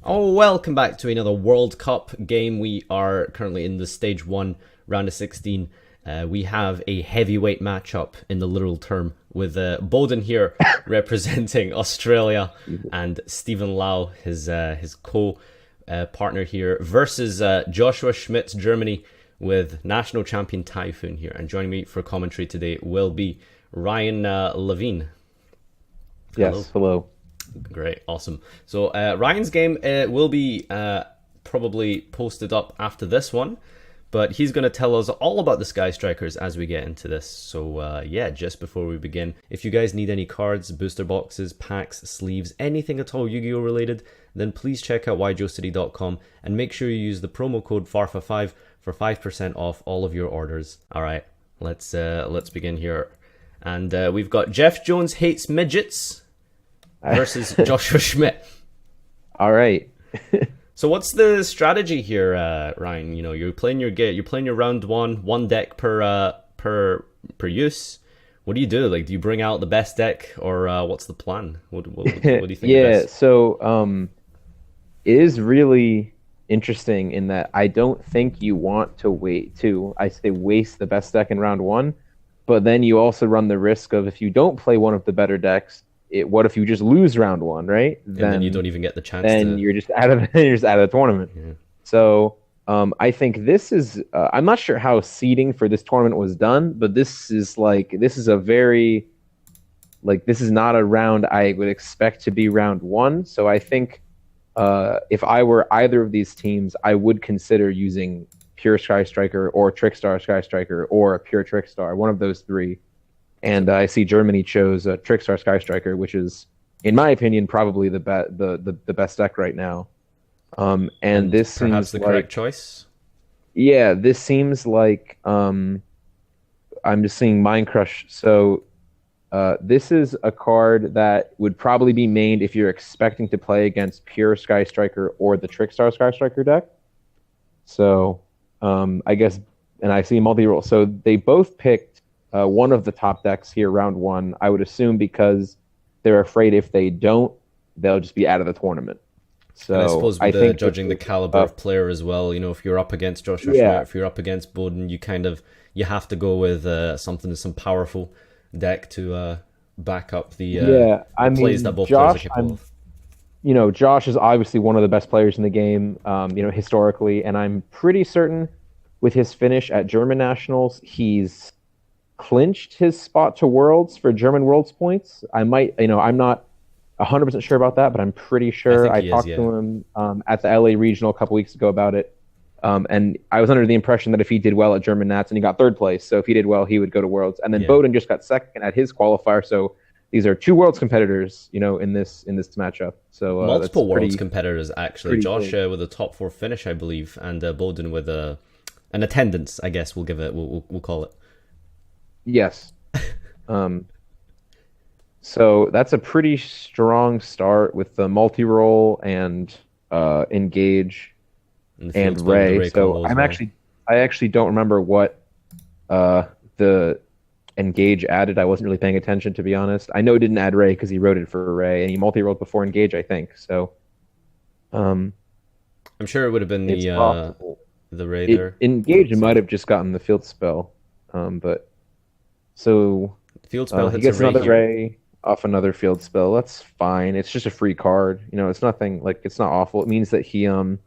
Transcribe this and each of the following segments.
Oh, welcome back to another World Cup game. We are currently in the stage 1, round of 16. We have a heavyweight matchup in the literal term with Bowden here representing Australia and Stephen Lau, his co-partner here, versus Joshua Schmidt's Germany with national champion Typhoon here. And joining me for commentary today will be Ryan Levine. Yes, hello. Great, awesome. So Ryan's game will be probably posted up after this one, but he's going to tell us all about the Sky Strikers as we get into this. So yeah, just before we begin, if you guys need any cards, booster boxes, packs, sleeves, anything at all Yu-Gi-Oh related, then please check out YJoCity.com and make sure you use the promo code FarfaFive for 5% off all of your orders. All right, let's begin here. And we've got Jeff Jones Hates Midgets versus Joshua Schmidt. All right. So what's the strategy here, Ryan? You know, you're playing your round one deck per use. What do you do? Like, do you bring out the best deck, or what's the plan? What do you think? Yeah, so it is really interesting in that I don't think you want to waste the best deck in round one, but then you also run the risk of, if you don't play one of the better decks, what if you just lose round one, right? Then you don't even get the chance. Then you're just out of the tournament. Yeah. So I think this is. I'm not sure how seeding for this tournament was done, but this is a very this is not a round I would expect to be round one. So I think if I were either of these teams, I would consider using Pure Sky Striker or Trickstar Sky Striker or Pure Trickstar, one of those three. And I see Germany chose Trickstar Sky Striker, which is, in my opinion, probably the best deck right now. And this perhaps seems the correct choice. Yeah, this seems like I'm just seeing Mind Crush. So this is a card that would probably be mained if you're expecting to play against Pure Sky Striker or the Trickstar Sky Striker deck. So I guess, and I see multi-role. So they both picked one of the top decks here, round one, I would assume, because they're afraid if they don't, they'll just be out of the tournament. So and I suppose with judging the caliber of player as well, you know, if you're up against Joshua Schmidt, if you're up against Bowden, you have to go with some powerful deck to back up the plays that both players are capable of. You know, Josh is obviously one of the best players in the game, historically, and I'm pretty certain with his finish at German Nationals, he's clinched his spot to Worlds for German Worlds points. I'm not 100% sure about that, but I'm pretty sure. I talked to him at the LA Regional a couple weeks ago about it, and I was under the impression that if he did well at German Nats, and he got third place, so if he did well, he would go to Worlds. And then Bowden just got second at his qualifier, so these are two Worlds competitors, in this matchup. So multiple Worlds competitors, actually. Josh with a top 4 finish, I believe, and Bowden with an attendance, I guess we'll call it. Yes. So that's a pretty strong start with the multi-roll and engage and Ray. So I actually don't remember what the engage added. I wasn't really paying attention, to be honest. I know it didn't add Ray because he wrote it for Ray, and he multi-rolled before engage, I think. So I'm sure it would have been the Ray there. Engage might have just gotten the field spell, but. So field spell he gets another Ray off another field spell. That's fine. It's just a free card. It's nothing, it's not awful. It means that he doesn't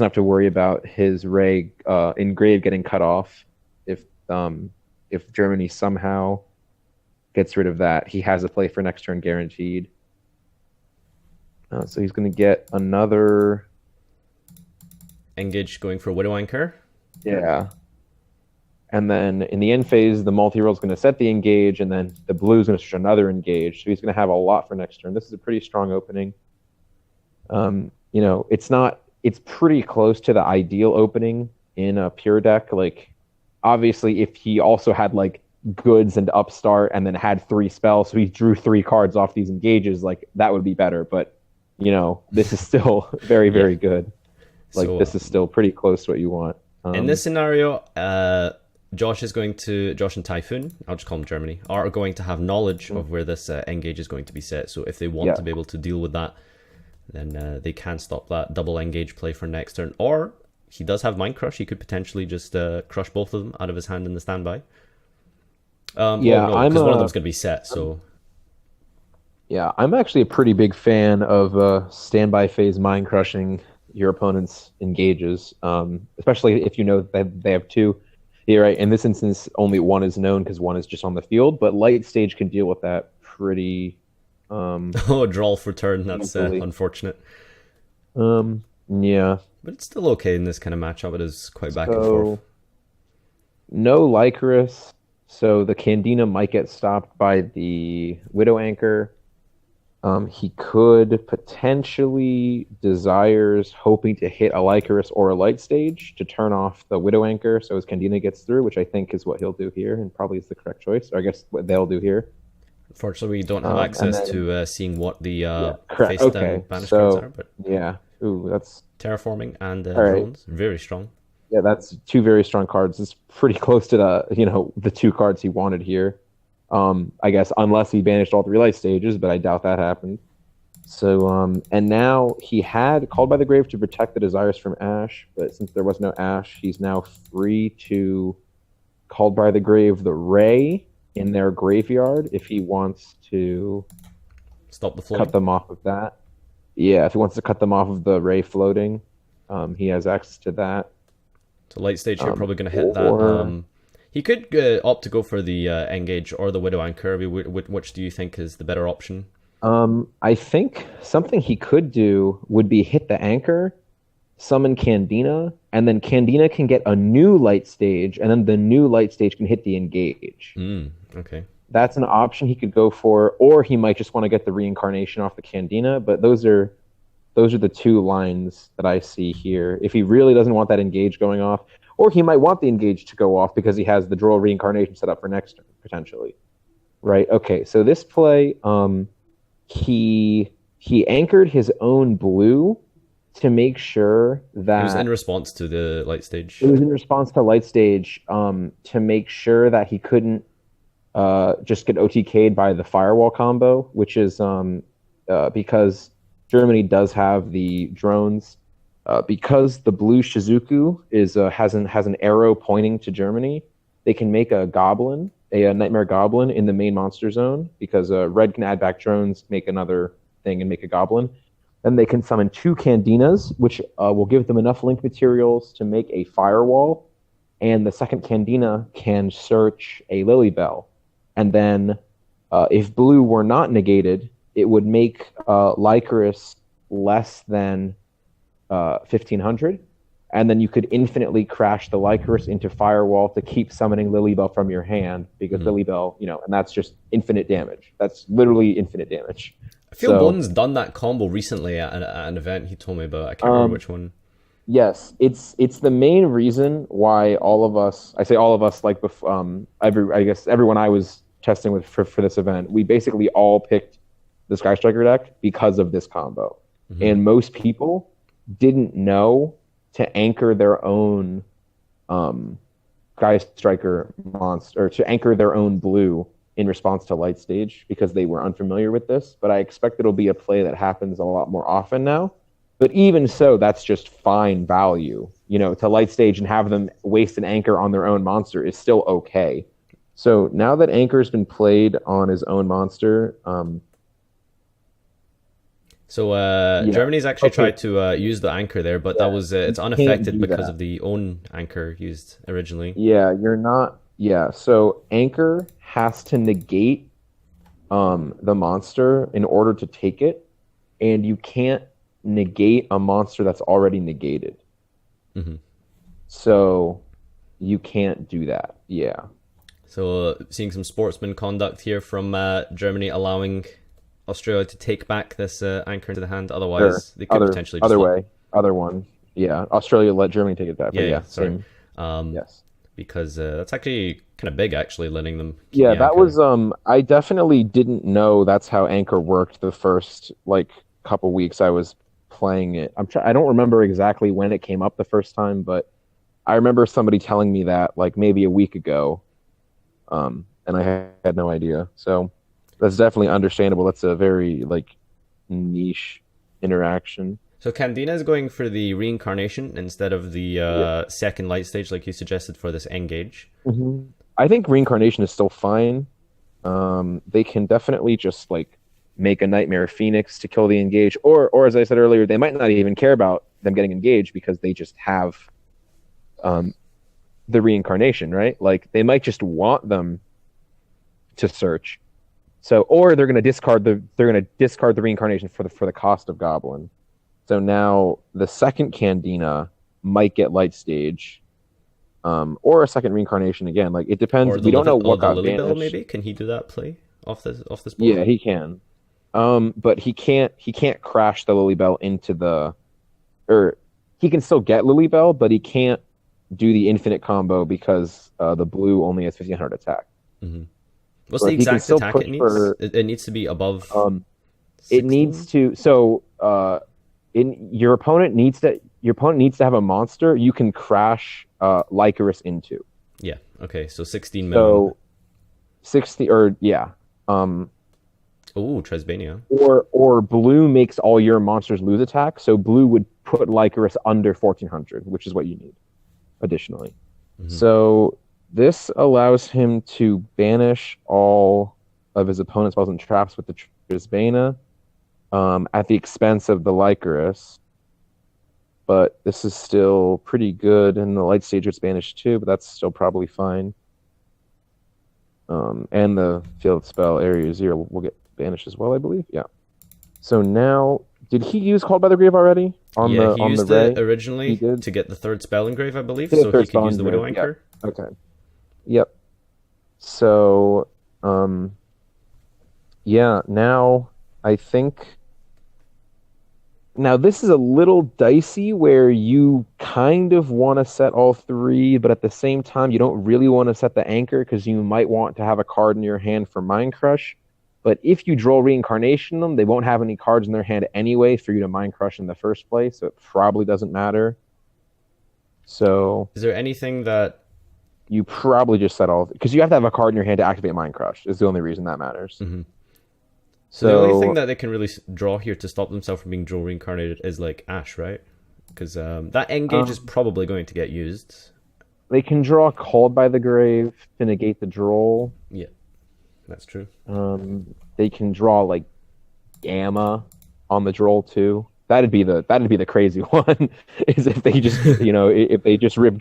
have to worry about his Ray engrave getting cut off. If Germany somehow gets rid of that, he has a play for next turn guaranteed. So he's going to get another engage, going for Widow Anchor. Yeah. And then in the end phase, the multi-roll is going to set the engage, and then the blue is going to start another engage. So he's going to have a lot for next turn. This is a pretty strong opening. It's pretty close to the ideal opening in a pure deck. Obviously, if he also had goods and upstart and then had 3 spells, so he drew 3 cards off these engages, that would be better. But, this is still very, very good. This is still pretty close to what you want. In this scenario, Josh and Typhoon, I'll just call them Germany, are going to have knowledge of where this engage is going to be set. So if they want to be able to deal with that, then they can stop that double engage play for next turn. Or he does have Mind Crush. He could potentially just crush both of them out of his hand in the standby. Yeah, no, because one of them's going to be set. So yeah, I'm actually a pretty big fan of standby phase mind crushing your opponent's engages, especially if you know that they have two. Yeah, right. In this instance, only one is known because one is just on the field, but light stage can deal with that pretty. oh, draw for turn. That's unfortunate. Yeah, but it's still okay in this kind of matchup. It is quite back and so forth. no Lycoris, so the Candina might get stopped by the Widow Anchor. He could potentially desires hoping to hit a Lycoris or a light stage to turn off the Widow Anchor so his Candina gets through, which I think is what he'll do here and probably is the correct choice, or I guess what they'll do here. Unfortunately, we don't have access to seeing what the face down banish so, cards are. But yeah, ooh, that's terraforming and drones, very strong. Yeah, that's two very strong cards. It's pretty close to the two cards he wanted here. I guess unless he banished all three light stages, but I doubt that happened. So, and now he had Called by the Grave to protect the desires from Ash, but since there was no Ash, he's now free to Called by the Grave the Ray in their graveyard if he wants to stop the flow. Cut them off of that. Yeah, if he wants to cut them off of the Ray floating, he has access to that. So light stage here, probably going to hit that. He could opt to go for the Engage or the Widow Anchor. Which do you think is the better option? I think something he could do would be hit the Anchor, summon Candina, and then Candina can get a new light stage, and then the new light stage can hit the Engage. Okay. That's an option he could go for, or he might just want to get the Reincarnation off the Candina, but those are the two lines that I see here. If he really doesn't want that Engage going off, or he might want the Engage to go off because he has the Droll Reincarnation set up for next turn, potentially. Right, okay, so this play, he anchored his own blue to make sure that... It was in response to the light stage. It was in response to light stage to make sure that he couldn't just get OTK'd by the Firewall combo, which is because Germany does have the drones. Because the blue Shizuku has an arrow pointing to Germany, they can make a goblin, a Nightmare Goblin in the main monster zone, because red can add back drones, make another thing, and make a goblin. Then they can summon two Candinas, which will give them enough link materials to make a Firewall, and the second Candina can search a Lilybell. And then if blue were not negated, it would make Lycoris less than 1500, and then you could infinitely crash the Lycoris into Firewall to keep summoning Lilybell from your hand, because Lilybell, and that's just infinite damage. That's literally infinite damage. I feel Bone's done that combo recently at an event he told me about. I can't remember which one. Yes, it's the main reason why all of us, I say all of us, like I guess everyone I was testing with for this event, we basically all picked the Sky Striker deck because of this combo. And most people didn't know to anchor their own Sky Striker monster, or to anchor their own blue in response to light stage, because they were unfamiliar with this. But I expect it'll be a play that happens a lot more often now. But even so, that's just fine value. To light stage and have them waste an anchor on their own monster is still okay. So now that Anchor's been played on his own monster, Germany's actually tried to use the Anchor there, but that was it's unaffected because of the own Anchor used originally. Yeah, you're not. Yeah, so Anchor has to negate the monster in order to take it, and you can't negate a monster that's already negated. So you can't do that. Yeah. So seeing some sportsman conduct here from Germany, allowing Australia to take back this Anchor into the hand. Otherwise, they could potentially just other one. Yeah, Australia let Germany take it back. Yeah, sorry. Yes, because that's actually kind of big. Actually, letting them. Yeah, that was. I definitely didn't know that's how Anchor worked the first couple weeks I was playing it. I don't remember exactly when it came up the first time, but I remember somebody telling me that maybe a week ago, and I had no idea. So. That's definitely understandable. That's a very niche interaction. So Candina is going for the reincarnation instead of the second light stage, like you suggested for this engage. I think reincarnation is still fine. They can definitely just like make a Nightmare Phoenix to kill the engage, or as I said earlier, they might not even care about them getting engaged because they just have the reincarnation, right? Like they might just want them to search. So, or they're going to discard the reincarnation for the cost of Goblin. So now the second Candina might get light stage, or a second reincarnation again. Like it depends. We don't know what got Lily Bell, banished. maybe can he do that play off this board? Yeah, he can. But he can't crash the Lily Bell into the, or he can still get Lily Bell, but he can't do the infinite combo because the blue only has 1500 attack. What's the exact attack it needs? It needs to be above. 16? It needs to. So, your opponent needs to have a monster you can crash Lycoris into. Yeah. Okay. So 16 minimum. So 60 or yeah. Oh, Tresbania. Or blue makes all your monsters lose attack. So blue would put Lycoris under 1400, which is what you need additionally. So this allows him to banish all of his opponent's spells and traps with the Trisbana at the expense of the Lycoris. But this is still pretty good, and the light stage is banished too, but that's still probably fine. And the field spell area 0 will get banished as well, I believe. Yeah. So now, did he use Called by the Grave already? He used it originally to get the third spell engrave, I believe, so he could use the Widow Anchor. Yeah. Okay. Yep. So, yeah, now I think... Now, this is a little dicey where you kind of want to set all three, but at the same time, you don't really want to set the anchor because you might want to have a card in your hand for Mind Crush. But if you draw Reincarnation them, they won't have any cards in their hand anyway for you to Mind Crush in the first place, so it probably doesn't matter. So... Is there anything that... You probably just set all... Because you have to have a card in your hand to activate Mind Crush, is the only reason that matters. So the only thing that they can really draw here to stop themselves from being draw reincarnated is like Ash, right? Because that engage is probably going to get used. They can draw Called by the Grave to negate the draw. Yeah, that's true. They can draw like Gamma on the draw too. That'd be the crazy one. Is if they just if they just rip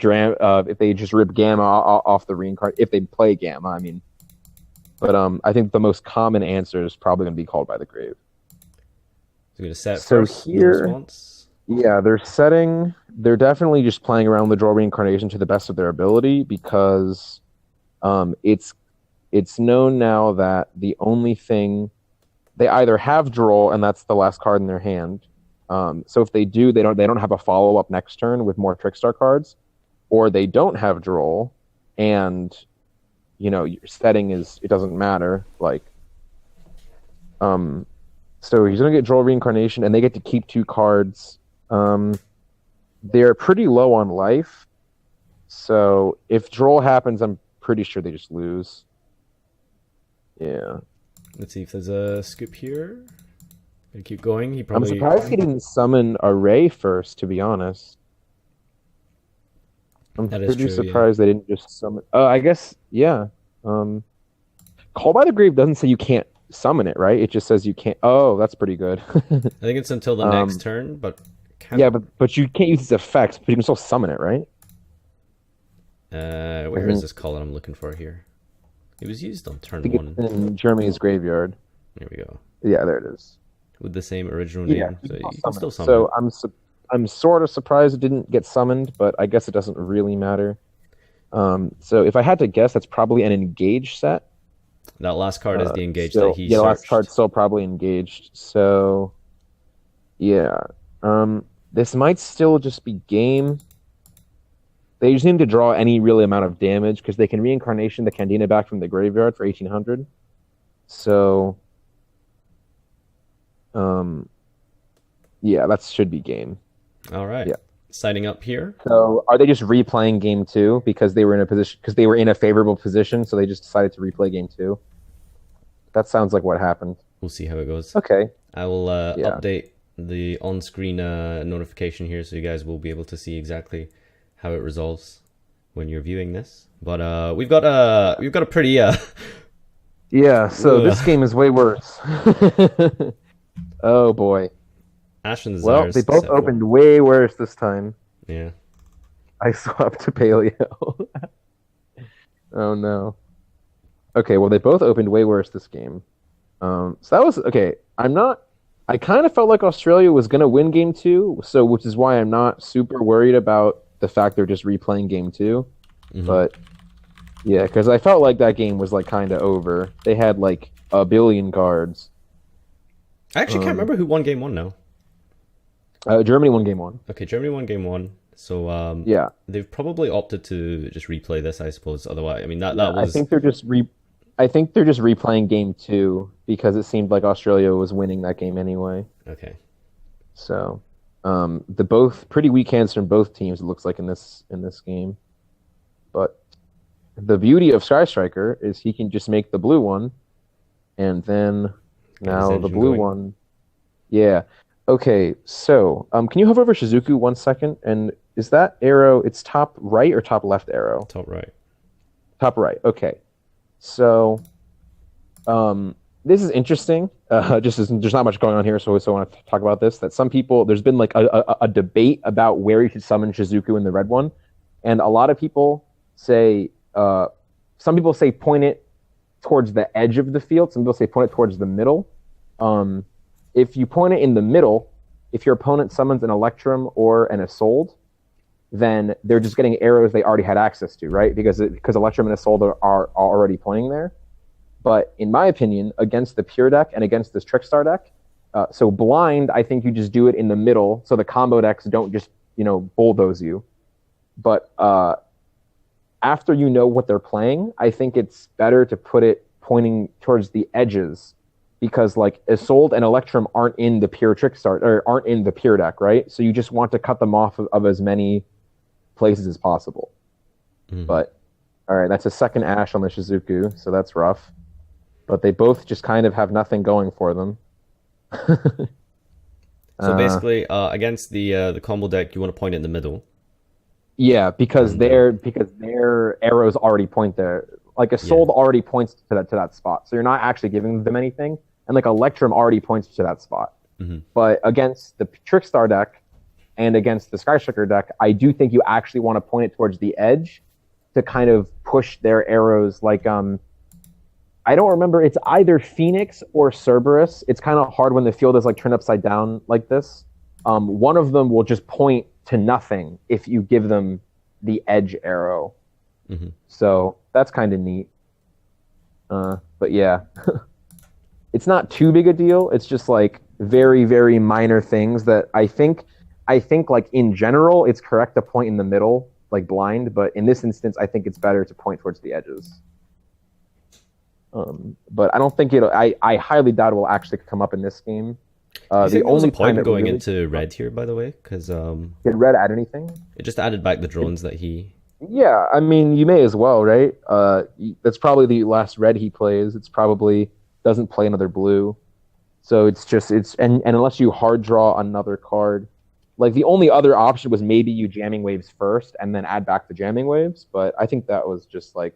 Gamma off the reincarnate, if they play Gamma, I mean. But I think the most common answer is probably going to be Called by the Grave. So going to set so first, here, yeah, they're definitely just playing around with the draw reincarnation to the best of their ability because it's known now that the only thing they either have draw and that's the last card in their hand. So if they do, they don't have a follow up next turn with more Trickstar cards, or they don't have draw and your setting it doesn't matter. Like, so he's gonna get draw reincarnation, and they get to keep 2 cards. They're pretty low on life, so if draw happens, I'm pretty sure they just lose. Yeah. Let's see if there's a scoop here. Gonna keep going. I'm surprised he didn't summon a Ray first, to be honest. I'm pretty surprised they didn't just summon... I guess, yeah. Call by the Grave doesn't say you can't summon it, right? It just says you can't... Oh, that's pretty good. I think it's until the next turn, but... Yeah, but you can't use its effects, but you can still summon it, right? Where is this color I'm looking for here? It was used on turn 1. In Germany's Graveyard. There we go. Yeah, there it is. With the same original name. So you can still summon it. So I'm sort of surprised it didn't get summoned, but I guess it doesn't really matter. So if I had to guess, that's probably an engage set. That last card is the engage that he searched. Yeah, the last card's still probably engaged. So, yeah. This might still just be game. They just need to draw any real amount of damage because they can reincarnation the Candina back from the graveyard for 1800. So, yeah, that should be game. All right. Yeah. Signing up here. So, are they just replaying game 2 because they were in a favorable position, so they just decided to replay game 2? That sounds like what happened. We'll see how it goes. Okay. I will update the on-screen notification here, so you guys will be able to see exactly how it resolves when you're viewing this. But we've got a pretty Yeah, so this game is way worse. Oh boy. Ashen Well, Desires. they both opened way worse this time. Yeah. I swapped to Paleo. Oh no. Okay, well they both opened way worse this game. So that was okay. I kind of felt like Australia was gonna win game two, so which is why I'm not super worried about the fact they're just replaying game 2. Mm-hmm. But yeah, because I felt like that game was like kind of over. They had like a billion cards. I actually can't remember who won game 1 now. Germany won game 1. Okay, Germany won game 1. So yeah, they've probably opted to just replay this, I suppose. Otherwise, I mean that was. I think they're just replaying game 2 because it seemed like Australia was winning that game anyway. Okay. So, the both pretty weak hands from both teams. It looks like in this game, but the beauty of Sky Striker is he can just make the blue one, and then now the blue one. Yeah. Okay. So, can you hover over Shizuku 1 second? And is that arrow? It's top right or top left arrow? Top right. Top right. Okay. So, this is interesting. Just as there's not much going on here, so I want to talk about this. That some people, there's been like a debate about where you should summon Shizuku in the red one, and a lot of people say, some people say point it towards the edge of the field. Some people say point it towards the middle. If you point it in the middle, if your opponent summons an Electrum or an Isolde, then they're just getting arrows they already had access to, right? Because Electrum and Isolde are already pointing there. But in my opinion, against the pure deck and against this Trickstar deck, so blind, I think you just do it in the middle, so the combo decks don't just bulldoze you. But after you know what they're playing, I think it's better to put it pointing towards the edges, because like Isolde and Electrum aren't in the pure Trickstar or aren't in the pure deck, right? So you just want to cut them off of as many places as possible. But all right, that's a second Ash on the Shizuku, so that's rough. But they both just kind of have nothing going for them. So basically, against the combo deck, you want to point it in the middle. Yeah, because their arrows already point there. Like Isolde already points to that spot, so you're not actually giving them anything. And like Electrum already points to that spot. But against the Trickstar deck and against the Sky Striker deck, I do think you actually want to point it towards the edge to kind of push their arrows. Like I don't remember, it's either Phoenix or Cerberus. It's kind of hard when the field is like turned upside down like this. One of them will just point to nothing if you give them the edge arrow. So that's kind of neat. But yeah, it's not too big a deal. It's just like very, very minor things that I think like in general, it's correct to point in the middle, like blind. But in this instance, I think it's better to point towards the edges. But I don't think I highly doubt it will actually come up in this game. The only point going into red here, by the way, because did red add anything? It just added back the drones that he. Yeah, I mean you may as well, right? That's probably the last red he plays. It's probably doesn't play another blue, so and unless you hard draw another card, like the only other option was maybe you jamming waves first and then add back the jamming waves. But I think that was just like.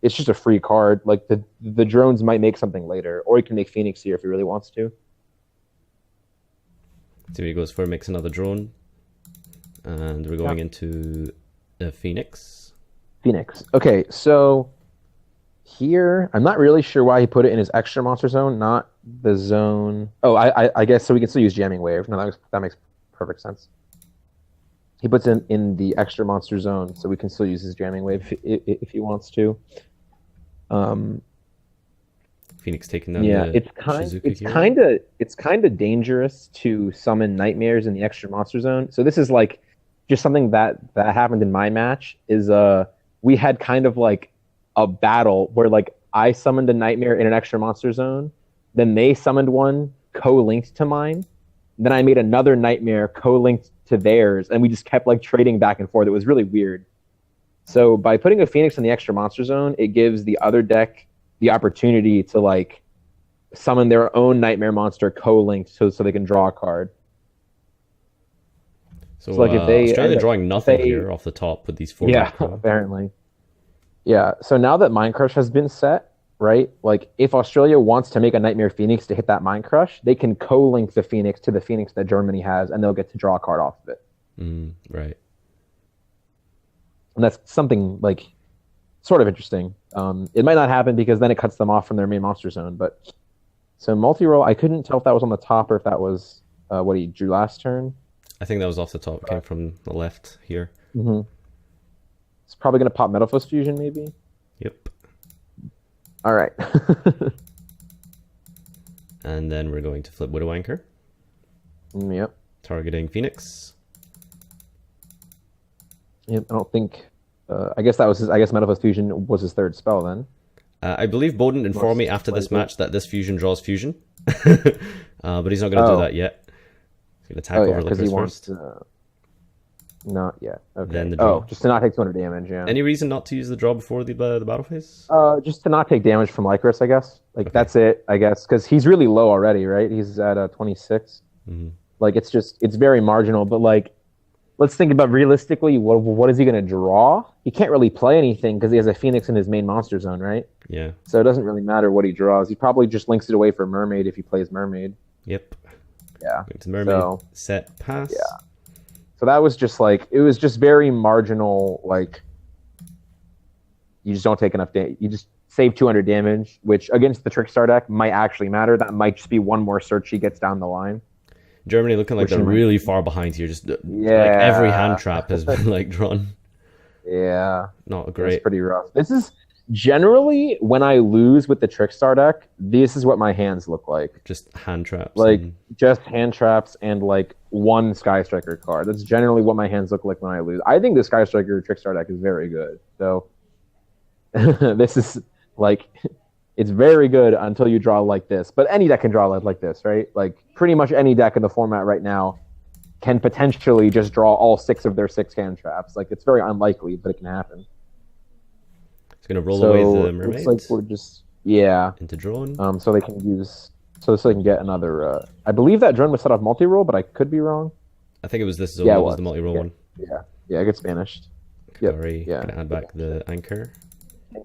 It's just a free card. Like the drones might make something later, or he can make Phoenix here if he really wants to. So he goes for makes another drone, and we're going into Phoenix. Phoenix. Okay, so here I'm not really sure why he put it in his extra monster zone, not the zone. Oh, I guess so we can still use jamming wave. No, that makes perfect sense. He puts in the extra monster zone, so we can still use his jamming wave if he wants to. Phoenix taking down. Yeah, it's kind of dangerous to summon nightmares in the extra monster zone. So this is like just something that happened in my match. Is we had kind of like a battle where like I summoned a nightmare in an extra monster zone, then they summoned one co-linked to mine, then I made another nightmare co-linked to theirs, and we just kept like trading back and forth. It was really weird. So by putting a Phoenix in the extra monster zone, it gives the other deck the opportunity to like summon their own Nightmare Monster co-linked so they can draw a card. So, like if they Australia drawing nothing here off the top with these 4. Yeah, apparently. Yeah. So now that Mind Crush has been set, right? Like if Australia wants to make a Nightmare Phoenix to hit that Mind Crush, they can co-link the Phoenix to the Phoenix that Germany has, and they'll get to draw a card off of it. Right. And that's something like sort of interesting. It might not happen because then it cuts them off from their main monster zone. But so multi-roll, I couldn't tell if that was on the top or if that was what he drew last turn. I think that was off the top. It came from the left here. It's probably going to pop Metalphos Fusion, maybe. Yep. All right. And then we're going to flip Widow Anchor. Yep. Targeting Phoenix. Yep. I don't think. I guess that was his. I guess Metalphos Fusion was his third spell then. I believe Bowden informed me after this match that this fusion draws fusion, but he's not going to do that yet. He's going to attack over Liquors first. Not yet. Okay. Then the draw. Just to not take 200 damage. Yeah. Any reason not to use the draw before the battle phase? Just to not take damage from Lycris, I guess. Like that's it, I guess, because he's really low already, right? He's at 26. Like it's very marginal. But like, let's think about realistically, what is he going to draw? He can't really play anything because he has a Phoenix in his main monster zone, right? Yeah. So it doesn't really matter what he draws. He probably just links it away for Mermaid if he plays Mermaid. Yep. Yeah. Going to Mermaid, set, pass. Yeah. So that was just like, it was just very marginal, like, you just don't take enough damage. You just save 200 damage, which against the Trickstar deck might actually matter. That might just be one more search he gets down the line. Germany looking like they're really far behind here. Just like every hand trap has been like drawn. Yeah. Not great. It's pretty rough. This is generally when I lose with the Trickstar deck, this is what my hands look like. Just hand traps. Like just hand traps and like one Sky Striker card. That's generally what my hands look like when I lose. I think the Sky Striker Trickstar deck is very good. So this is like, it's very good until you draw like this. But any deck can draw like this, right? Like pretty much any deck in the format right now can potentially just draw all 6 of their 6 hand traps. Like it's very unlikely, but it can happen. It's gonna roll away the Mermaid. It's like we're just into drone. So they can use so they can get another. I believe that drone was set off multi-roll, but I could be wrong. I think it was this. It was the multi-roll one. Yeah, it gets banished. Sorry, gonna add back the anchor.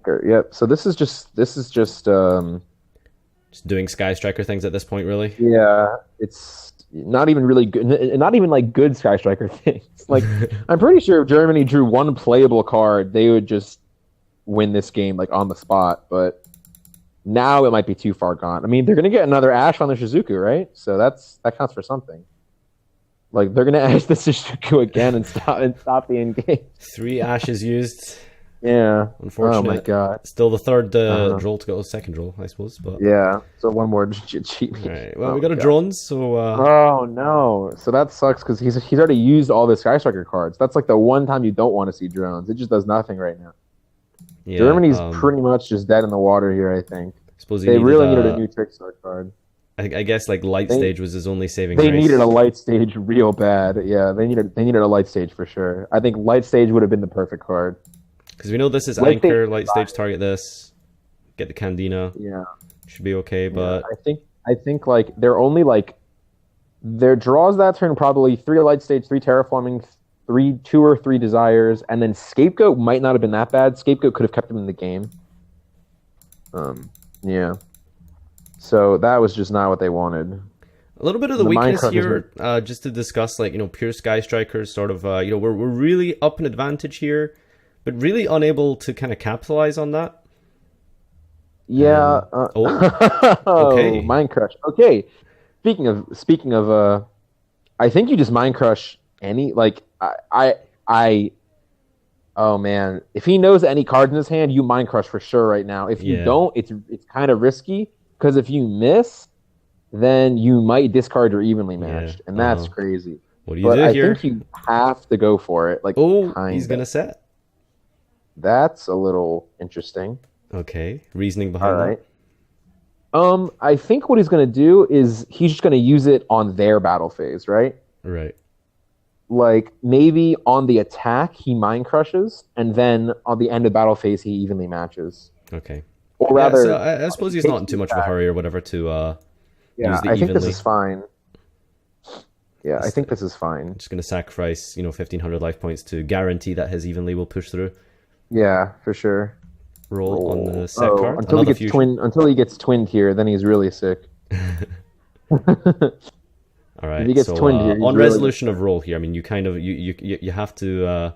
Yep. So this is just just doing Sky Striker things at this point, really. Yeah, it's not even really good. Not even like good Sky Striker things. Like I'm pretty sure if Germany drew one playable card, they would just win this game like on the spot. But now it might be too far gone. I mean, they're gonna get another Ash on the Shizuku, right? So that counts for something. Like they're gonna Ash the Shizuku again and stop the engage. 3 Ashes used. Yeah. Unfortunate. Oh my god. Still the third droll to go, second droll, I suppose. But yeah. So one more cheat. All right. Well, we got a drones, so. Oh no! So that sucks because he's already used all the Sky Striker cards. That's like the one time you don't want to see drones. It just does nothing right now. Yeah, Germany's pretty much just dead in the water here. I think. Suppose they really needed a new Trickstar card. I guess like Light Stage was his only saving grace. They needed a Light Stage real bad. Yeah, they needed a Light Stage for sure. I think Light Stage would have been the perfect card. Because we know this is Anchor, Light Stage, target this, get the Candina. Yeah. Should be okay, but... I think like, they're only like... Their draws that turn probably 3 Light Stage, 3 Terraforming, 2 or 3 Desires, and then Scapegoat might not have been that bad. Scapegoat could have kept them in the game. Yeah. So that was just not what they wanted. A little bit of the weakness here, just to discuss, like, pure Sky Strikers, sort of, we're really up an advantage here, but really unable to kind of capitalize on that. Yeah. Okay. Mind Crush. Okay. Speaking of, I think you just Mind Crush any, like, oh man, if he knows any cards in his hand, you Mind Crush for sure right now. If you don't, it's kind of risky, because if you miss, then you might discard your evenly matched, and that's crazy. What do you do here? I think you have to go for it. Like, he's gonna set. That's a little interesting. Okay, reasoning behind that. I think what he's gonna do is he's just gonna use it on their battle phase, right? Right. Like maybe on the attack he Mind Crushes, and then on the end of battle phase he evenly matches. Okay. or Yeah, so rather, I suppose he's not in too much of a hurry or whatever to use yeah, the I think this evenly. is fine. Yeah, I Just, think this is fine. just going to sacrifice, 1,500 life points to guarantee that his evenly will push through. Yeah, for sure. Roll on the Roll. set Oh, card. Another fusion. until he gets twinned here, then he's really sick. If All he right. gets So twinned here, he's on really resolution of roll here, I mean, you kind of you have to.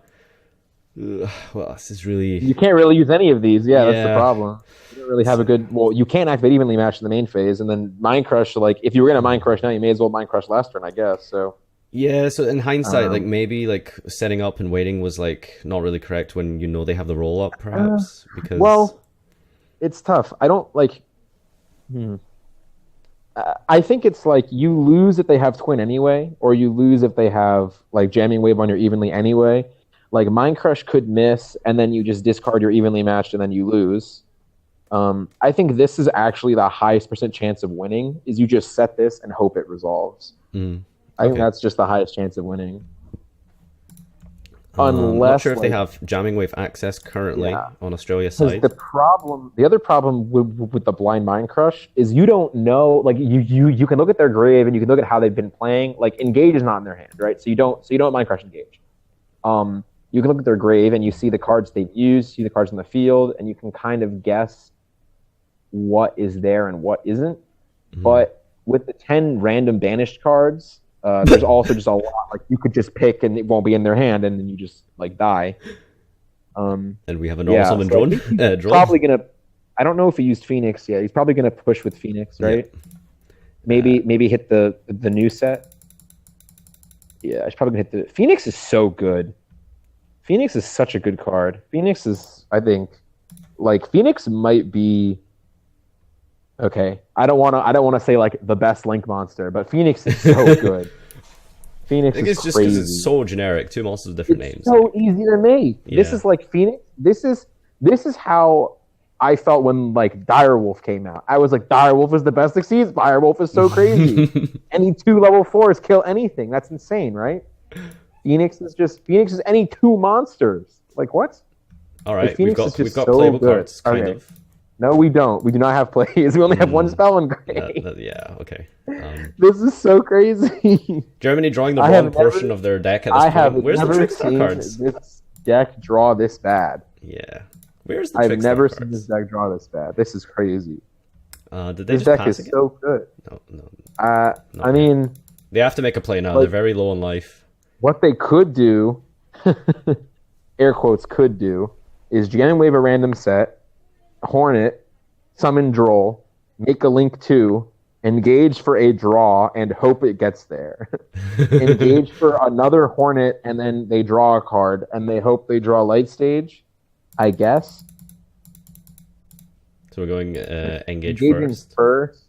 Well, this is really. you can't really use any of these. Yeah, that's the Yeah. problem. You don't really have a good. Well, you can't activate evenly match in the main phase, and then Mind Crush. Like, if you were gonna Mind Crush now, you may as well Mind Crush last turn, I guess. So, Yeah, so in hindsight, like um, maybe like setting up and waiting was like not really correct when they have the roll up, uh, perhaps because well, it's tough. I don't like. Hmm. I think it's like you lose if they have Twin anyway, or you lose if they have like Jamming Wave on your evenly anyway. Like Mind Crush could miss, and then you just discard your evenly matched, and then you lose. I think this is actually the highest percent chance of winning. Is you just set this and hope it resolves. I think okay. that's just the highest chance of winning. Not Unless sure if they like, have jamming wave access currently yeah. on Australia's Because side. the other problem with the blind mind crush is you don't know. Like you can look at their grave and you can look at how they've been playing. Like engage is not in their hand, right? So you don't mind crush engage. You can look at their grave and you see the cards they've used, see the cards in the field, and you can kind of guess what is there and what isn't. But with the 10 random banished cards, there's also just a lot. Like you could just pick and it won't be in their hand, and then you just like die. And we have a normal summon so drone. Drone. probably gonna. I don't know if he used Phoenix yet. He's probably gonna push with Phoenix, right? Maybe hit the new set. Yeah, he's probably gonna hit the Phoenix is so good. Phoenix is such a good card. Phoenix is, I think, like Phoenix might be. Okay, I don't want to say like the best Link monster, but Phoenix is so good. Phoenix I think is it's just crazy. because it's so generic. Two monsters with different names. So easy to make. This Yeah. is like Phoenix. This is how I felt when like Direwolf came out. I was like, Direwolf is the best Exceeds. Direwolf is so crazy. Any 2 level 4s kill anything. That's insane, right? Phoenix is any 2 monsters. Like what? All right, Like, we've Phoenix got is just so playable good. cards, kind Okay. of. No, we don't. We do not have plays. We only have 1 spell in grade. Yeah, okay. This is so crazy. Germany drawing the I wrong have portion never- of their deck at this I have point. Where's the never Trickstar seen cards? this deck draw this bad. Yeah. Where's the I've Trickstar never cards? seen this deck draw this bad. This is crazy. Did they This just deck pass is again? so good. No. I yet. mean, They have to make a play now. Like- They're very low on life. what they could do, air quotes, could do, is Jamming Wave a random set, Hornet, summon Droll, make a Link 2, engage for a draw, and hope it gets there. Engage for another Hornet, and then they draw a card, and they hope they draw Light Stage, I guess. So we're going engage Engaging first.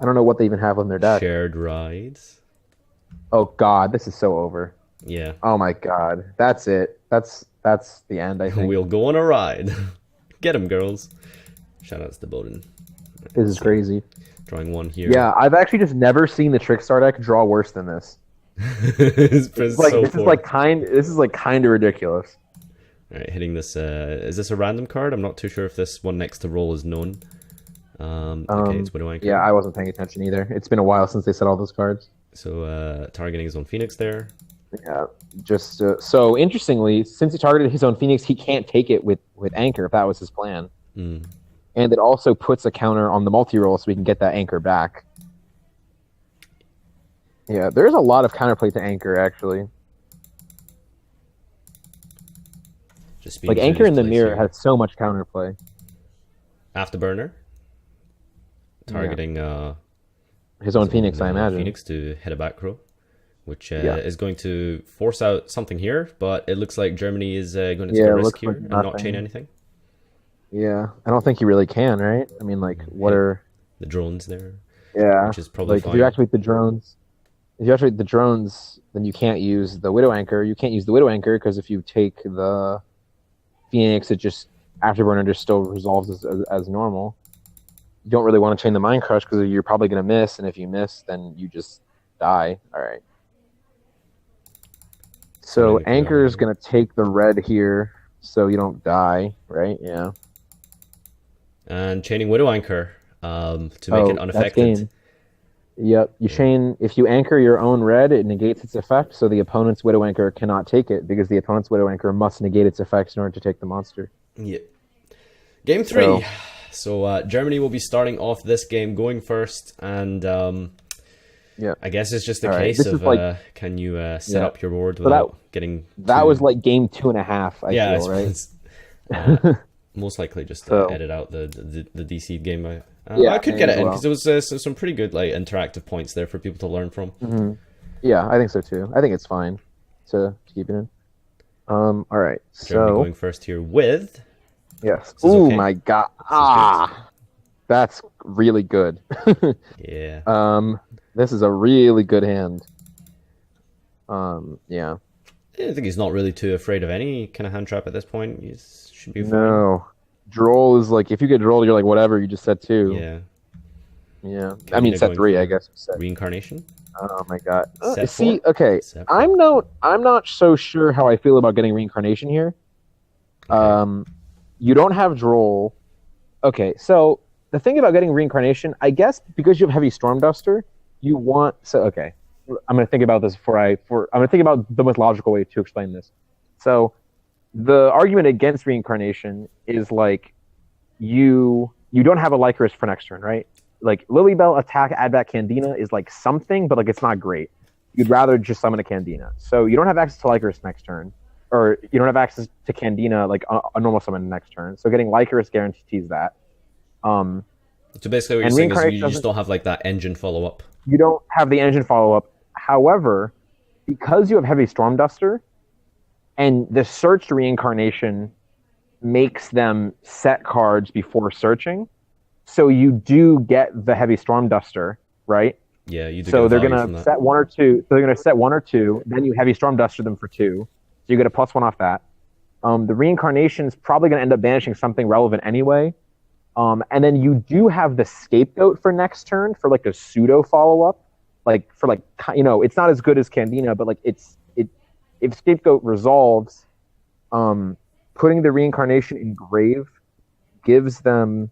I don't know what they even have on their deck. Shared rides. Oh god, this is so over. Yeah. Oh my god, that's it. That's the end. I think We'll go on a ride. Get 'em, girls. Shoutouts to Bowden. this is crazy. Drawing one here. Yeah, I've actually just never seen the Trickstar deck draw worse than this. It's This so is poor. like kind of ridiculous. All right, hitting this. Is this a random card? I'm not too sure if this one next to roll is known. Okay, it's Widow Anchor. Yeah, I wasn't paying attention either. It's been a while since they said all those cards. So targeting his own Phoenix there. Yeah, just so interestingly, since he targeted his own Phoenix, he can't take it with Anchor if that was his plan. Mm. And it also puts a counter on the multi-roll so we can get that Anchor back. Yeah, there's a lot of counterplay to Anchor, actually. Just speeding Like, through Anchor these in the plays mirror here. has so much counterplay. Afterburner. Targeting His own his Phoenix, own, I imagine. Phoenix to hit a back row, which is going to force out something here, but it looks like Germany is going to take Yeah, a it risk looks here like and not nothing. chain anything. Yeah, I don't think he really can, right? I mean, like, what are... The drones there, Yeah, which is probably like, fine. if you activate the drones... If you activate the drones, then you can't use the Widow Anchor. You can't use the Widow Anchor, because if you take the Phoenix, it just... Afterburner just still resolves as normal. You don't really want to chain the Mind Crush, because you're probably going to miss, and if you miss, then you just die. Alright. So, Something to put Anchor on is there. going to take the red here, so you don't die, right? Yeah. And chaining Widow Anchor to make it unaffected. That's game. Yep. You chain, if you anchor your own red, it negates its effect, so the opponent's Widow Anchor cannot take it, because the opponent's Widow Anchor must negate its effects in order to take the monster. Yeah. Game 3. So Germany will be starting off this game going first, and I guess it's just a case of can you set up your board without getting... That was like game 2.5, I feel, right? Most likely just edit out the DC game. I could get it in, because there was some pretty good like interactive points there for people to learn from. Mm-hmm. Yeah, I think so too. I think it's fine to keep it in. All right, Germany going first here with... Yes. Oh my god. That's really good. Yeah. This is a really good hand. Yeah. I think he's not really too afraid of any kind of hand trap at this point. He should be fine. No. Droll is like, if you get drolled, you're like, whatever, you just said 2. Yeah. Yeah. I mean, set 3, I guess. Reincarnation? Oh my god. See, okay. I'm not so sure how I feel about getting reincarnation here. Okay. You don't have droll. Okay, so the thing about getting reincarnation, I guess, because you have heavy storm duster, you want... So, okay. I'm going to think about this I'm going to think about the most logical way to explain this. So, the argument against reincarnation is like, you don't have a Lycoris for next turn, right? Like, Lilybell, attack, add back Candina is like something, but like it's not great. You'd rather just summon a Candina. So you don't have access to Lycoris next turn, or you don't have access to Candina like a normal summon next turn. So getting Lycoris guarantees that. So basically what you're saying is you just don't have like that engine follow-up. You don't have the engine follow-up. However, because you have heavy storm duster, and the searched reincarnation makes them set cards before searching, so you do get the heavy storm duster, right? Yeah, you do. So they're gonna set 1 or 2. So they're gonna set 1 or 2. Then you heavy storm duster them for 2. So you get a +1 off that. The reincarnation is probably gonna end up banishing something relevant anyway. And then you do have the scapegoat for next turn for like a pseudo follow-up, like for like, you know, it's not as good as Candina, but like if scapegoat resolves, putting the reincarnation in grave gives them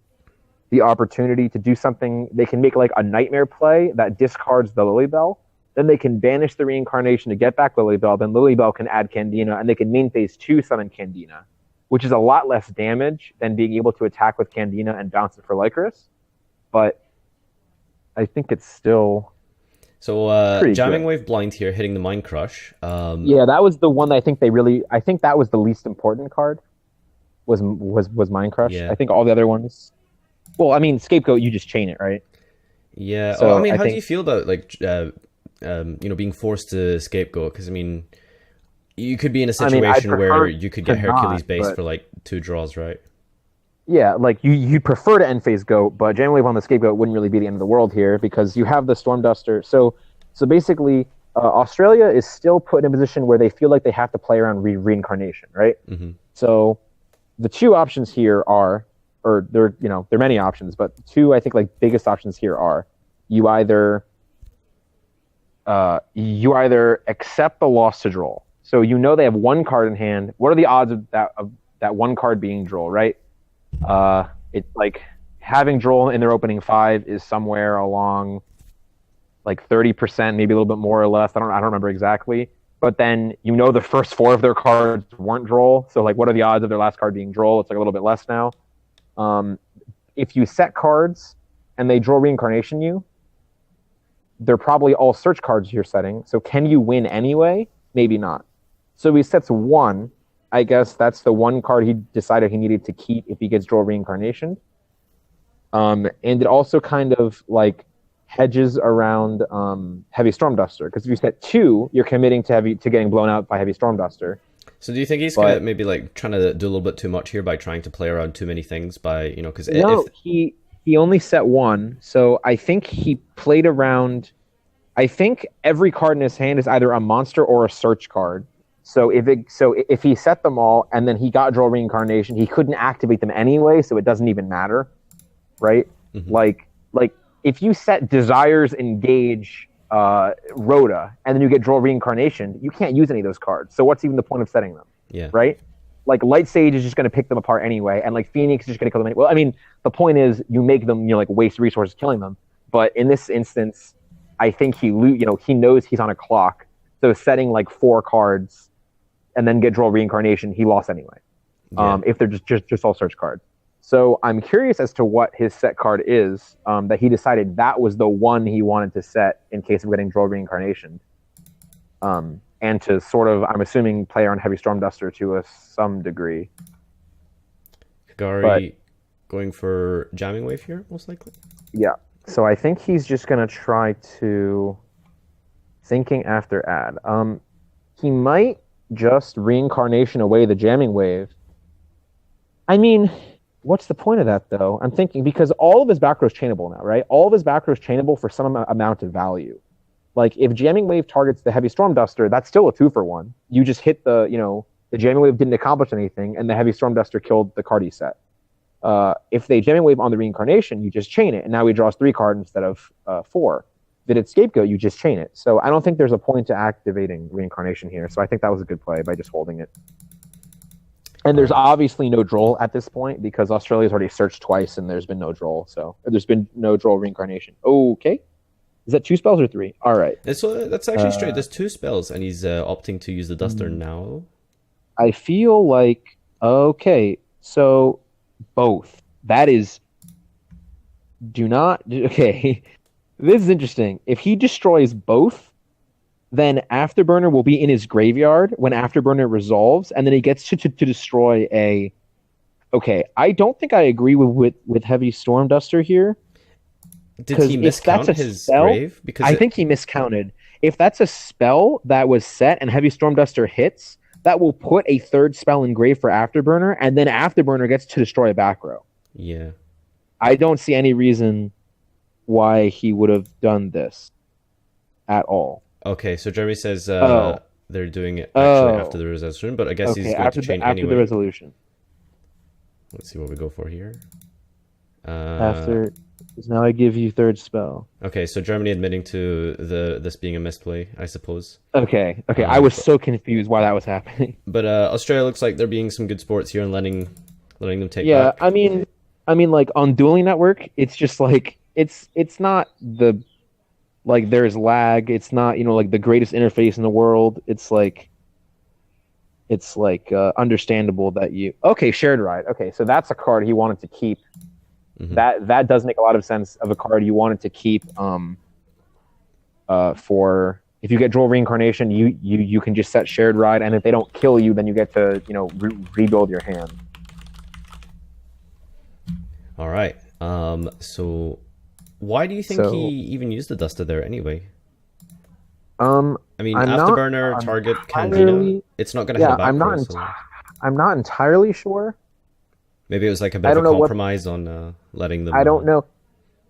the opportunity to do something. They can make like a nightmare play that discards the Lilybell. Then they can banish the reincarnation to get back Lilybell. Then Lilybell can add Candina, and they can main phase 2 summon Candina, which is a lot less damage than being able to attack with Candina and bounce it for Lycoris. But I think it's still... So jamming wave blind here, hitting the Mind Crush. Yeah, that was the one that I think that was the least important card. Was Mind Crush. Yeah. I think all the other ones. Well, I mean, scapegoat, you just chain it, right? Yeah. So, I mean, how do you feel about like being forced to scapegoat? Because I mean, you could be in a situation where you could get Hercules based for like 2 draws, right? Yeah, like you prefer to end phase goat, but jamming wave on the scapegoat wouldn't really be the end of the world here because you have the storm duster. So basically, Australia is still put in a position where they feel like they have to play around reincarnation, right? Mm-hmm. So the 2 options here are, or there are many options, but 2 I think like biggest options here are you either accept the loss to droll. So they have 1 card in hand. What are the odds of that 1 card being droll, right? It's like having droll in their opening 5 is somewhere along like 30%, maybe a little bit more or less. I don't remember exactly. But then the first 4 of their cards weren't droll. So like, what are the odds of their last card being droll? It's like a little bit less now. If you set cards and they droll reincarnation you, they're probably all search cards you're setting. So can you win anyway? Maybe not. So he sets 1. I guess that's the 1 card he decided he needed to keep if he gets droll reincarnation. And it also kind of like hedges around heavy storm duster, because if you set 2, you're committing to getting blown out by heavy storm duster. So do you think he's gonna maybe like trying to do a little bit too much here by trying to play around too many things by because he only set 1, so I think he played around. I think every card in his hand is either a monster or a search card. So if he set them all and then he got droll reincarnation, he couldn't activate them anyway, so it doesn't even matter, right? Mm-hmm. Like if you set Desires Engage Rhoda and then you get droll reincarnation, you can't use any of those cards. So what's even the point of setting them? Yeah. Right? like Light Sage is just going to pick them apart anyway, and like Phoenix is just going to kill them anyway. Well, I mean, the point is you make them, like waste resources killing them. But in this instance, I think he knows he's on a clock, so setting like 4 cards and then get draw reincarnation, he lost anyway. Yeah. If they're just all search cards. So I'm curious as to what his set card is, that he decided that was the one he wanted to set in case of getting draw reincarnation. And to sort of, I'm assuming, play around Heavy Stormduster to some degree. Kagari going for Jamming Wave here, most likely? Yeah. So I think he's just going to try to... Thinking after add. He might just reincarnation away the Jamming Wave. I mean, what's the point of that, though? I'm thinking, because all of his back row is chainable now, right? All of his back row is chainable for some amount of value. Like, if Jamming Wave targets the Heavy Stormduster, that's still a 2-for-1. You just hit the Jamming Wave didn't accomplish anything, and the Heavy Stormduster killed the card he set. If they Jamming Wave on the reincarnation, you just chain it, and now he draws 3 cards instead of 4. If it's Scapegoat, you just chain it. So I don't think there's a point to activating reincarnation here. So I think that was a good play by just holding it. And there's obviously no droll at this point because Australia's already searched twice and there's been no droll. So there's been no droll reincarnation. Okay. Is that 2 spells or 3? All right. So that's actually straight. There's 2 spells and he's opting to use the Duster now. I feel like, okay, so both. That is, okay. This is interesting. If he destroys both, then Afterburner will be in his graveyard when Afterburner resolves, and then he gets to destroy a... Okay, I don't think I agree with Heavy Stormduster here. Did he miscount his grave? Because I think he miscounted. If that's a spell that was set and Heavy Stormduster hits, that will put a 3rd spell in grave for Afterburner, and then Afterburner gets to destroy a back row. Yeah. I don't see any reason why he would have done this at all. Okay, so Jeremy says they're doing it actually after the resolution, but I guess he's going to chain anyway. After the resolution. Let's see what we go for here. After, because now I give you 3rd spell. Okay, so Germany admitting to this being a misplay, I suppose. Okay. I was so confused why that was happening. But Australia looks like they're being some good sports here and letting them take back. Yeah, I mean, like on Dueling Network, it's just like it's not the, like, there's lag. It's not, like the greatest interface in the world. It's like understandable that you... Okay, Shared Ride. Okay, so that's a card he wanted to keep. Mm-hmm. That does make a lot of sense of a card you wanted to keep for... If you get Droll Reincarnation, you can just set Shared Ride, and if they don't kill you, then you get to, rebuild your hand. All right. So... Why do you think he even used the Duster there anyway? I mean, Afterburner, target Candida. It's not going to hit a back row. I'm not entirely sure. Maybe it was like a bit of a compromise on letting them... I don't know.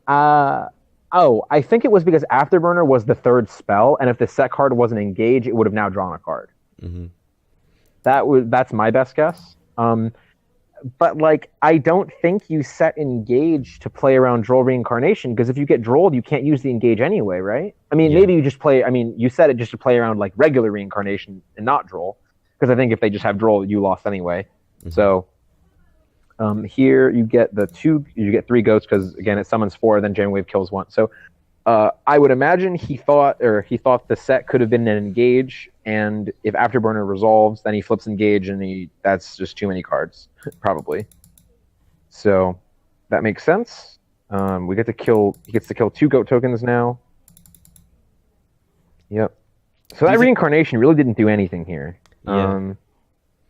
I think it was because Afterburner was the 3rd spell, and if the set card wasn't engaged, it would have now drawn a card. Mm-hmm. That's my best guess. But, like, I don't think you set Engage to play around Droll Reincarnation, because if you get Drolled, you can't use the Engage anyway, right? I mean, maybe you just play... I mean, you set it just to play around, like, regular Reincarnation and not Droll, because I think if they just have Droll, you lost anyway. Mm-hmm. So, here you get 3 Goats, because, again, it summons 4, then Jamming Wave kills 1. So, I would imagine he thought the set could have been an Engage, and if Afterburner resolves, then he flips Engage, and that's just too many cards, probably. So that makes sense. He gets to kill 2 Goat tokens now. Yep. So that reincarnation really didn't do anything here. Yeah.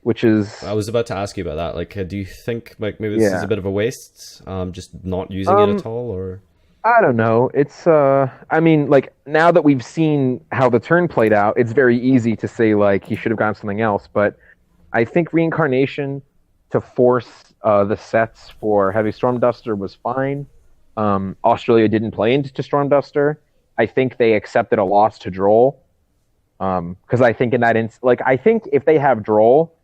Which is... I was about to ask you about that. Like, do you think like maybe this is a bit of a waste? Just not using it at all, or... I don't know. It's, I mean, like, now that we've seen how the turn played out, it's very easy to say, like, he should have gotten something else. But I think Reincarnation to force the sets for Heavy Stormduster was fine. Australia didn't play into Stormduster. I think they accepted a loss to Droll. Because I think in that I think if they have Droll,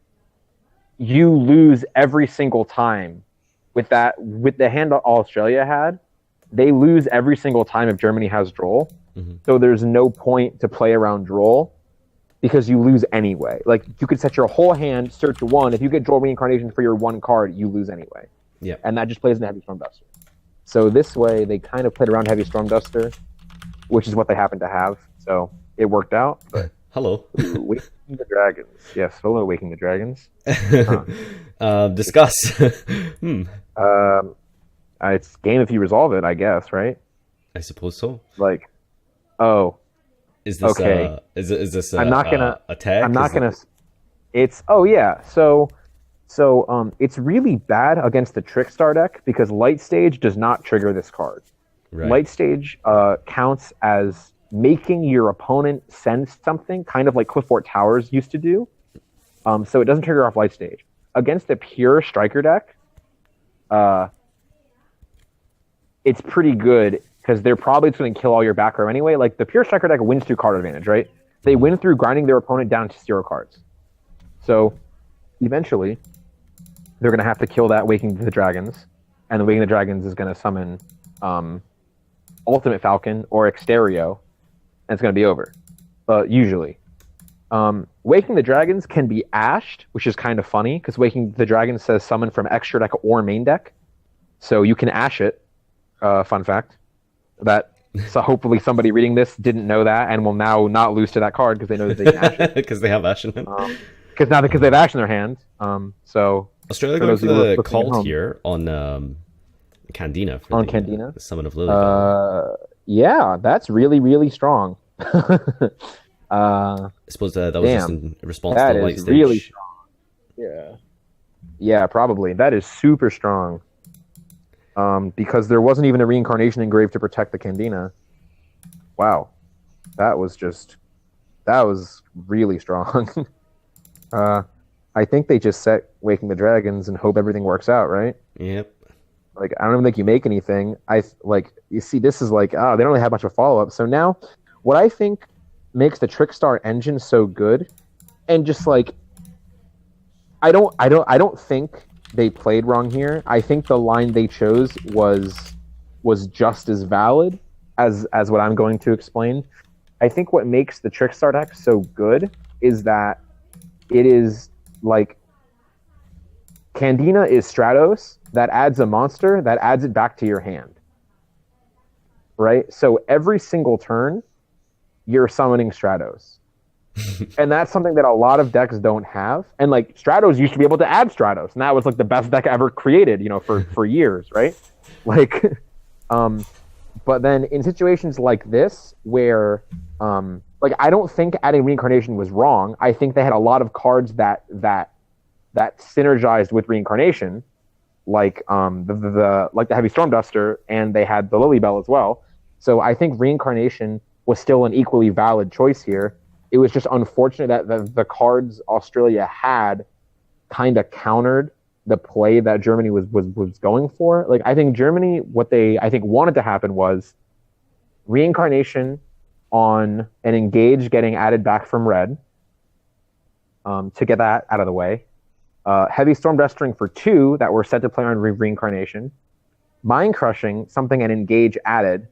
you lose every single time. With the hand Australia had, they lose every single time if Germany has Droll. Mm-hmm. So there's no point to play around Droll because you lose anyway. Like, you could set your whole hand, search one. If you get draw reincarnation for your one card, you lose anyway. Yeah. And that just plays in Heavy Storm Duster. So this way, they kind of played around Heavy Storm Duster, which is what they happen to have. So it worked out. But hello. Waking the Dragons. Yes, hello, Waking the Dragons. Discuss. It's game if you resolve it, I guess, right? I suppose so. Like, oh. Is this okay? Is this I'm not gonna a tag? I'm not gonna. It's yeah. So it's really bad against the Trickstar deck because Light Stage does not trigger this card. Right. Light Stage counts as making your opponent send something, kind of like Cliffort Towers used to do. So it doesn't trigger off Light Stage. Against the pure Striker deck, it's pretty good because they're probably just going to kill all your back row anyway. Like, the pure Striker deck wins through card advantage, right? They win through grinding their opponent down to 0 cards. So eventually, they're going to have to kill that Waking the Dragons, and the Waking the Dragons is going to summon Ultimate Falcon or Exterio, and it's going to be over, usually. Waking the Dragons can be ashed, which is kind of funny, because Waking the Dragons says summon from extra deck or main deck, so you can ash it. Fun fact. So hopefully somebody reading this didn't know that and will now not lose to that card because they know that they can ash it. Because they have ash in them. Because they have ash in their hand. So Australia going for the cult here on Candina. For Candina? The summon of Lily. Yeah, that's really, really strong. I suppose that was just in response to the Light Stage. Really strong. Yeah, probably. That is super strong. Because there wasn't even a reincarnation engraved to protect the Candina. Wow. That was really strong. I think they just set Waking the Dragons and hope everything works out, right? Yep. Like, I don't even think you make anything. You see, this is like, they don't really have much of a follow-up. So now, what I think makes the Trickstar engine so good, and just like, I don't think they played wrong here. I think the line they chose was just as valid as what I'm going to explain. I think what makes the Trickstar deck so good is that it is like Candina is Stratos that adds a monster that adds it back to your hand. Right? So every single turn, you're summoning Stratos. And that's something that a lot of decks don't have. And like Stratos used to be able to add Stratos, and that was like the best deck ever created, for years, right? Like, but then in situations like this, where like, I don't think adding Reincarnation was wrong. I think they had a lot of cards that synergized with Reincarnation, like the Heavy Storm Duster, and they had the Lily Bell as well. So I think Reincarnation was still an equally valid choice here. It was just unfortunate that the cards Australia had kind of countered the play that Germany was going for. Like, I think Germany, what they wanted to happen was Reincarnation on an Engage getting added back from red, to get that out of the way. Heavy Storm Dustering for 2 that were set to play on Reincarnation. Mind Crushing, something an Engage added,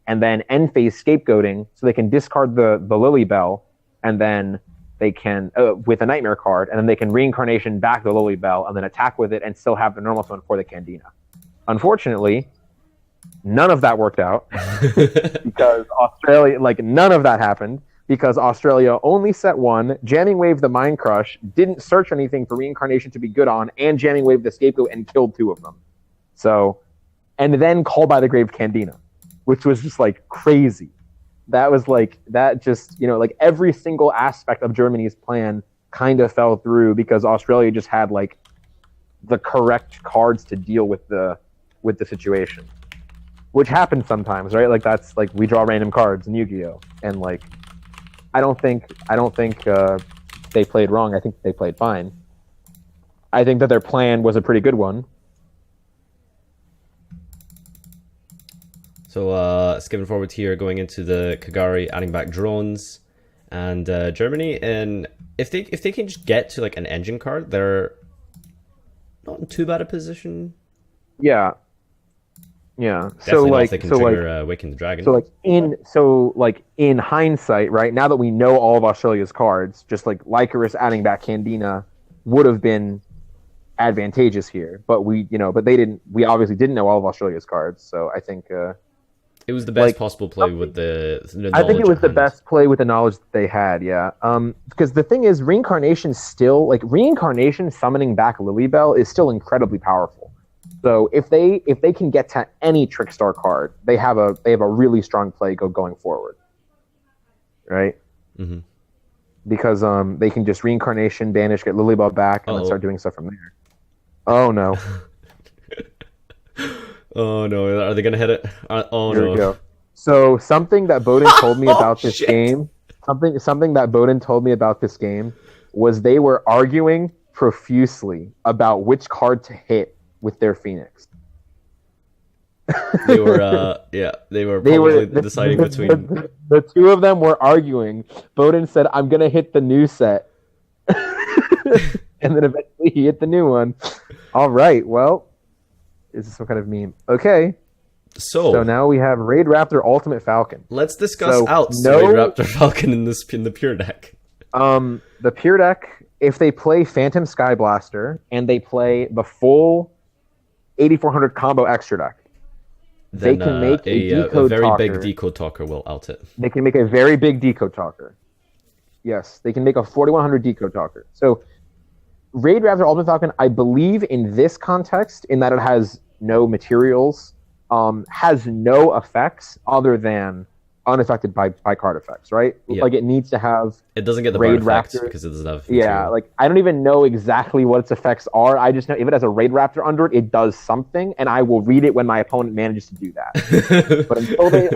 and then end phase Scapegoating so they can discard the Lily Bell, and then they can, with a Nightmare card, and then they can Reincarnation back the Lily Bell and then attack with it and still have the normal summon for the Candina. Unfortunately, none of that worked out because Australia, none of that happened because Australia only set 1, Jamming Wave the Mind Crush, didn't search anything for Reincarnation to be good on, and Jamming Wave the Scapegoat and killed 2 of them. So, and then Call by the Grave Candina, which was just crazy. That was every single aspect of Germany's plan kind of fell through because Australia just had the correct cards to deal with the situation, which happens sometimes, right? That's we draw random cards in Yu-Gi-Oh, and I don't think they played wrong. I think they played fine. I think that their plan was a pretty good one. So skipping forward here, going into the Kagari, adding back drones, and Germany, and if they can just get to an engine card, they're not in too bad a position. Yeah. Yeah. Definitely not if they can trigger Awaken the Dragon. In hindsight, right now that we know all of Australia's cards, just like Lycoris adding back Candina would have been advantageous here, but they didn't. We obviously didn't know all of Australia's cards, so I think it was the best possible play with the knowledge. I think it was the best play with the knowledge that they had. Yeah. Because the thing is, reincarnation summoning back Lilybell is still incredibly powerful. So if they can get to any Trickstar card, they have a really strong play going forward, right? Mm-hmm. Because they can just reincarnation, banish, get Lilybell back, and then start doing stuff from there. Oh no! Oh no! Are they gonna hit it? Here we go. So something that Bowden told me about this game, something that Bowden told me about this game, was they were arguing profusely about which card to hit with their Phoenix. They were probably deciding between the two of them were arguing. Bowden said, "I'm gonna hit the new set," and then eventually he hit the new one. All right, well, is this some kind of meme? Okay, so now we have Raid Raptor Ultimate Falcon. Let's discuss Raid Raptor Falcon in the pure deck. The pure deck, if they play Phantom Sky Blaster and they play the full 8400 combo extra deck, then, they can make a very big Decode Talker will out it. They can make a very big Decode Talker. Yes, they can make a 4100 Decode Talker. So, Raid Raptor Ultimate Falcon, I believe in this context, in that it has no materials, has no effects other than unaffected by card effects, right? Yeah. Like it needs to have. It doesn't get the Raid effects because it doesn't have. Yeah, like I don't even know exactly what its effects are. I just know if it has a Raid Raptor under it, it does something, and I will read it when my opponent manages to do that. But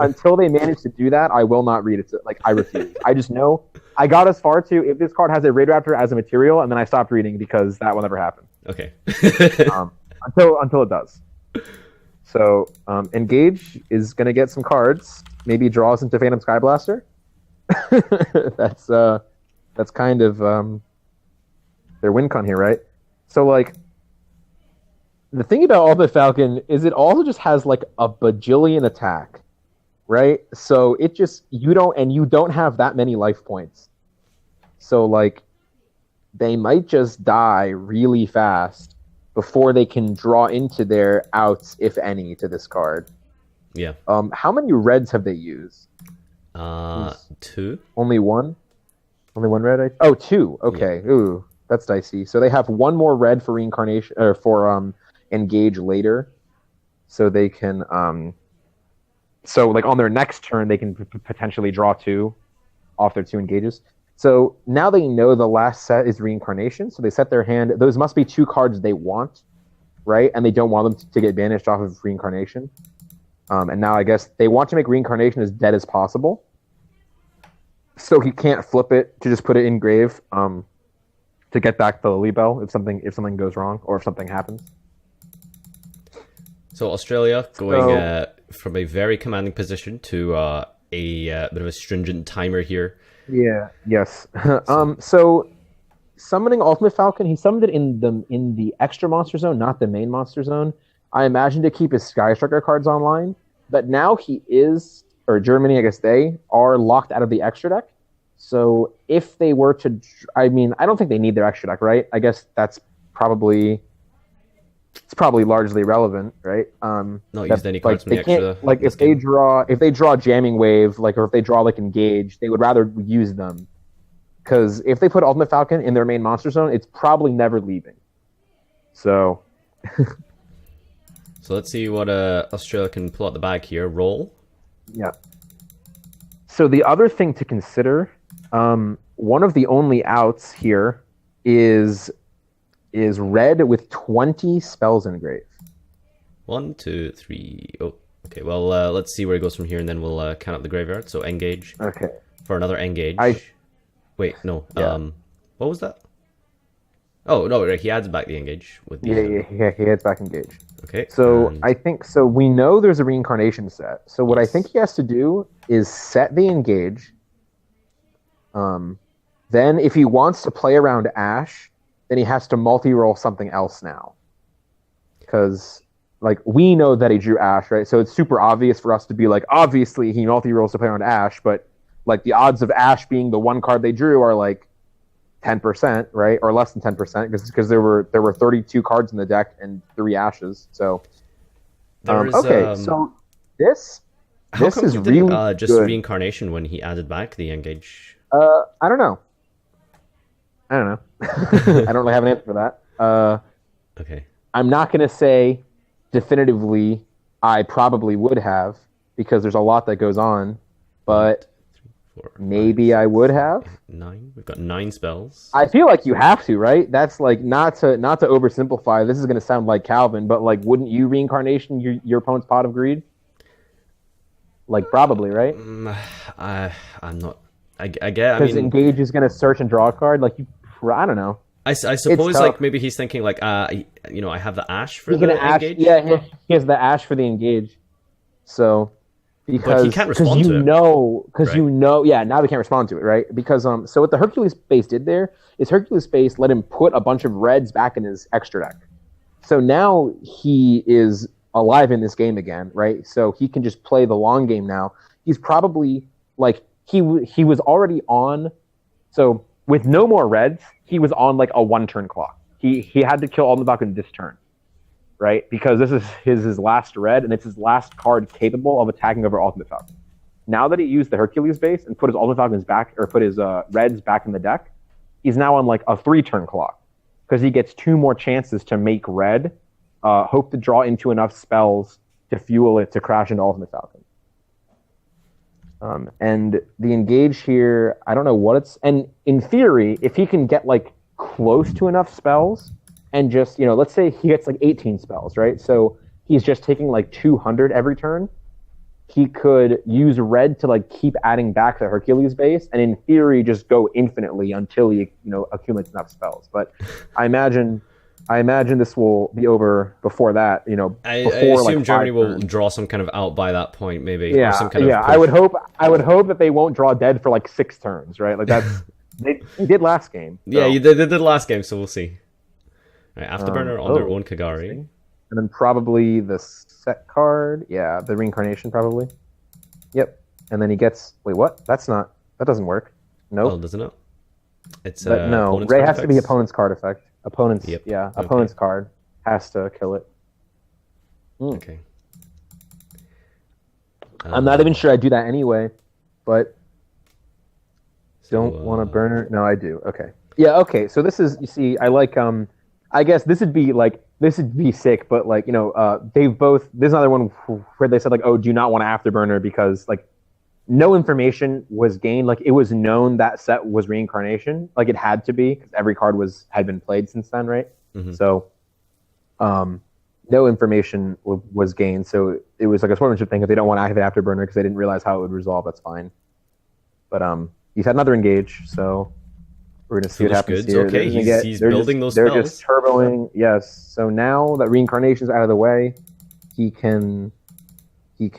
until they manage to do that, I will not read it. Like I refuse. I just know I got as far to if this card has a Raid Raptor as a material, and then I stopped reading because that will never happen. Okay. Until it does. So Engage is going to get some cards. Maybe draws into Phantom Sky Blaster. That's kind of their win con here, right? So like the thing about Ultimate Falcon is it also just has like a bajillion attack, right? So it just you don't have that many life points. So like they might just die really fast before they can draw into their outs, if any, to this card. Yeah. How many reds have they used? 2. Only one? Only one red? Two. Okay. Yeah. Ooh, that's dicey. So they have one more red for reincarnation or for engage later. So they can so like on their next turn they can potentially draw 2 off their 2 engages. So now they know the last set is reincarnation, so they set their hand. Those must be 2 cards they want, right? And they don't want them to get banished off of reincarnation. And now I guess they want to make reincarnation as dead as possible. So he can't flip it to just put it in grave to get back the Lilybell if something goes wrong or if something happens. So Australia going from a very commanding position to a bit of a stringent timer here. Yeah. Yes. So summoning Ultimate Falcon, he summoned it in the extra monster zone, not the main monster zone. I imagine to keep his Sky Striker cards online, but now Germany, I guess they are locked out of the extra deck. So if they were to, I don't think they need their extra deck, right? I guess it's probably largely irrelevant, right? Not used any cards from the extra. Like if they draw Jamming Wave, like or if they draw like Engage, they would rather use them. Because if they put Ultimate Falcon in their main monster zone, it's probably never leaving. So. So let's see what Australia can pull out the bag here. Roll. Yeah. So the other thing to consider, one of the only outs here is red with 20 spells engraved. 1, 2, 3. Oh, okay. Well, let's see where it goes from here, and then we'll count up the graveyard. So engage. Okay. For another engage. Wait, no. Yeah. What was that? Oh no, he adds back the engage with the. Yeah. He adds back engage. Okay. So I think so. We know there's a reincarnation set. So what I think he has to do is set the engage. Then if he wants to play around Ash, then he has to multi-roll something else now. Because like we know that he drew Ash, right? So it's super obvious for us to be like, obviously he multi-rolls to play around Ash, but like the odds of Ash being the one card they drew are like 10%, right, or less than 10%, because there were 32 cards in the deck and 3 Ashes. So okay, so this how come is he really didn't just good. reincarnation when he added back the engage? I don't know. I don't really have an answer for that. Okay. I'm not going to say definitively I probably would have, because there's a lot that goes on, but 4, maybe 5, I would have. 8, 9. We've got 9 spells. I feel like you have to, right? That's like not to oversimplify. This is going to sound like Calvin, but like, wouldn't you reincarnation your opponent's Pot of Greed? Like probably, right? I'm not. I get. Because engage is going to search and draw a card. Like I don't know. I suppose like maybe he's thinking like I have the Ash for the engage. Yeah, he has the Ash for the engage. So because he can't respond to it. Yeah, now they can't respond to it, right? Because so what the Hercules base did there is Hercules base let him put a bunch of reds back in his extra deck. So now he is alive in this game again, right? So he can just play the long game now. He's probably like he was already on. So with no more reds, he was on like a 1-turn clock. He had to kill Ultimate Falcon this turn, right? Because this is his last red, and it's his last card capable of attacking over Ultimate Falcon. Now that he used the Hercules base and put his Ultimate Falcons back, or put his reds back in the deck, he's now on like a 3-turn clock, because he gets 2 more chances to make red, hope to draw into enough spells to fuel it to crash into Ultimate Falcon. And the engage here, I don't know what it's... And in theory, if he can get like close to enough spells and just, let's say he gets like 18 spells, right? So he's just taking like 200 every turn. He could use red to like keep adding back the Hercules base, and in theory just go infinitely until he, accumulates enough spells. But I imagine this will be over before that. I assume Germany will draw some kind of out by that point, maybe. Yeah, or some kind of I would hope that they won't draw dead for like 6 turns, right? Like that's they did last game. So. Yeah, they did last game, so we'll see. Right, Afterburner on their own Kagari, and then probably the set card. Yeah, the reincarnation probably. Yep, and then he gets. Wait, what? That doesn't work. Nope. Oh, doesn't it? It's no. Ray has to be opponent's card effect. Opponent's opponent's okay. card has to kill it. Okay. I'm not even sure I do that anyway, but don't want to burn her. No, I do. Okay. Yeah. Okay. So this is, you see, I like. I guess this would be sick, but like they've both. There's another one where they said like, oh, do you not want to afterburner because like no information was gained. Like it was known that set was reincarnation. Like it had to be because every card had been played since then, right? Mm-hmm. So, no information was gained. So it was like a sportsmanship thing. If they don't want to activate afterburner because they didn't realize how it would resolve, that's fine. But he's had another engage, so we're gonna see what happens here. Okay, he's building those spells. They're just turboing. Yes. So now that reincarnation's out of the way, he can keep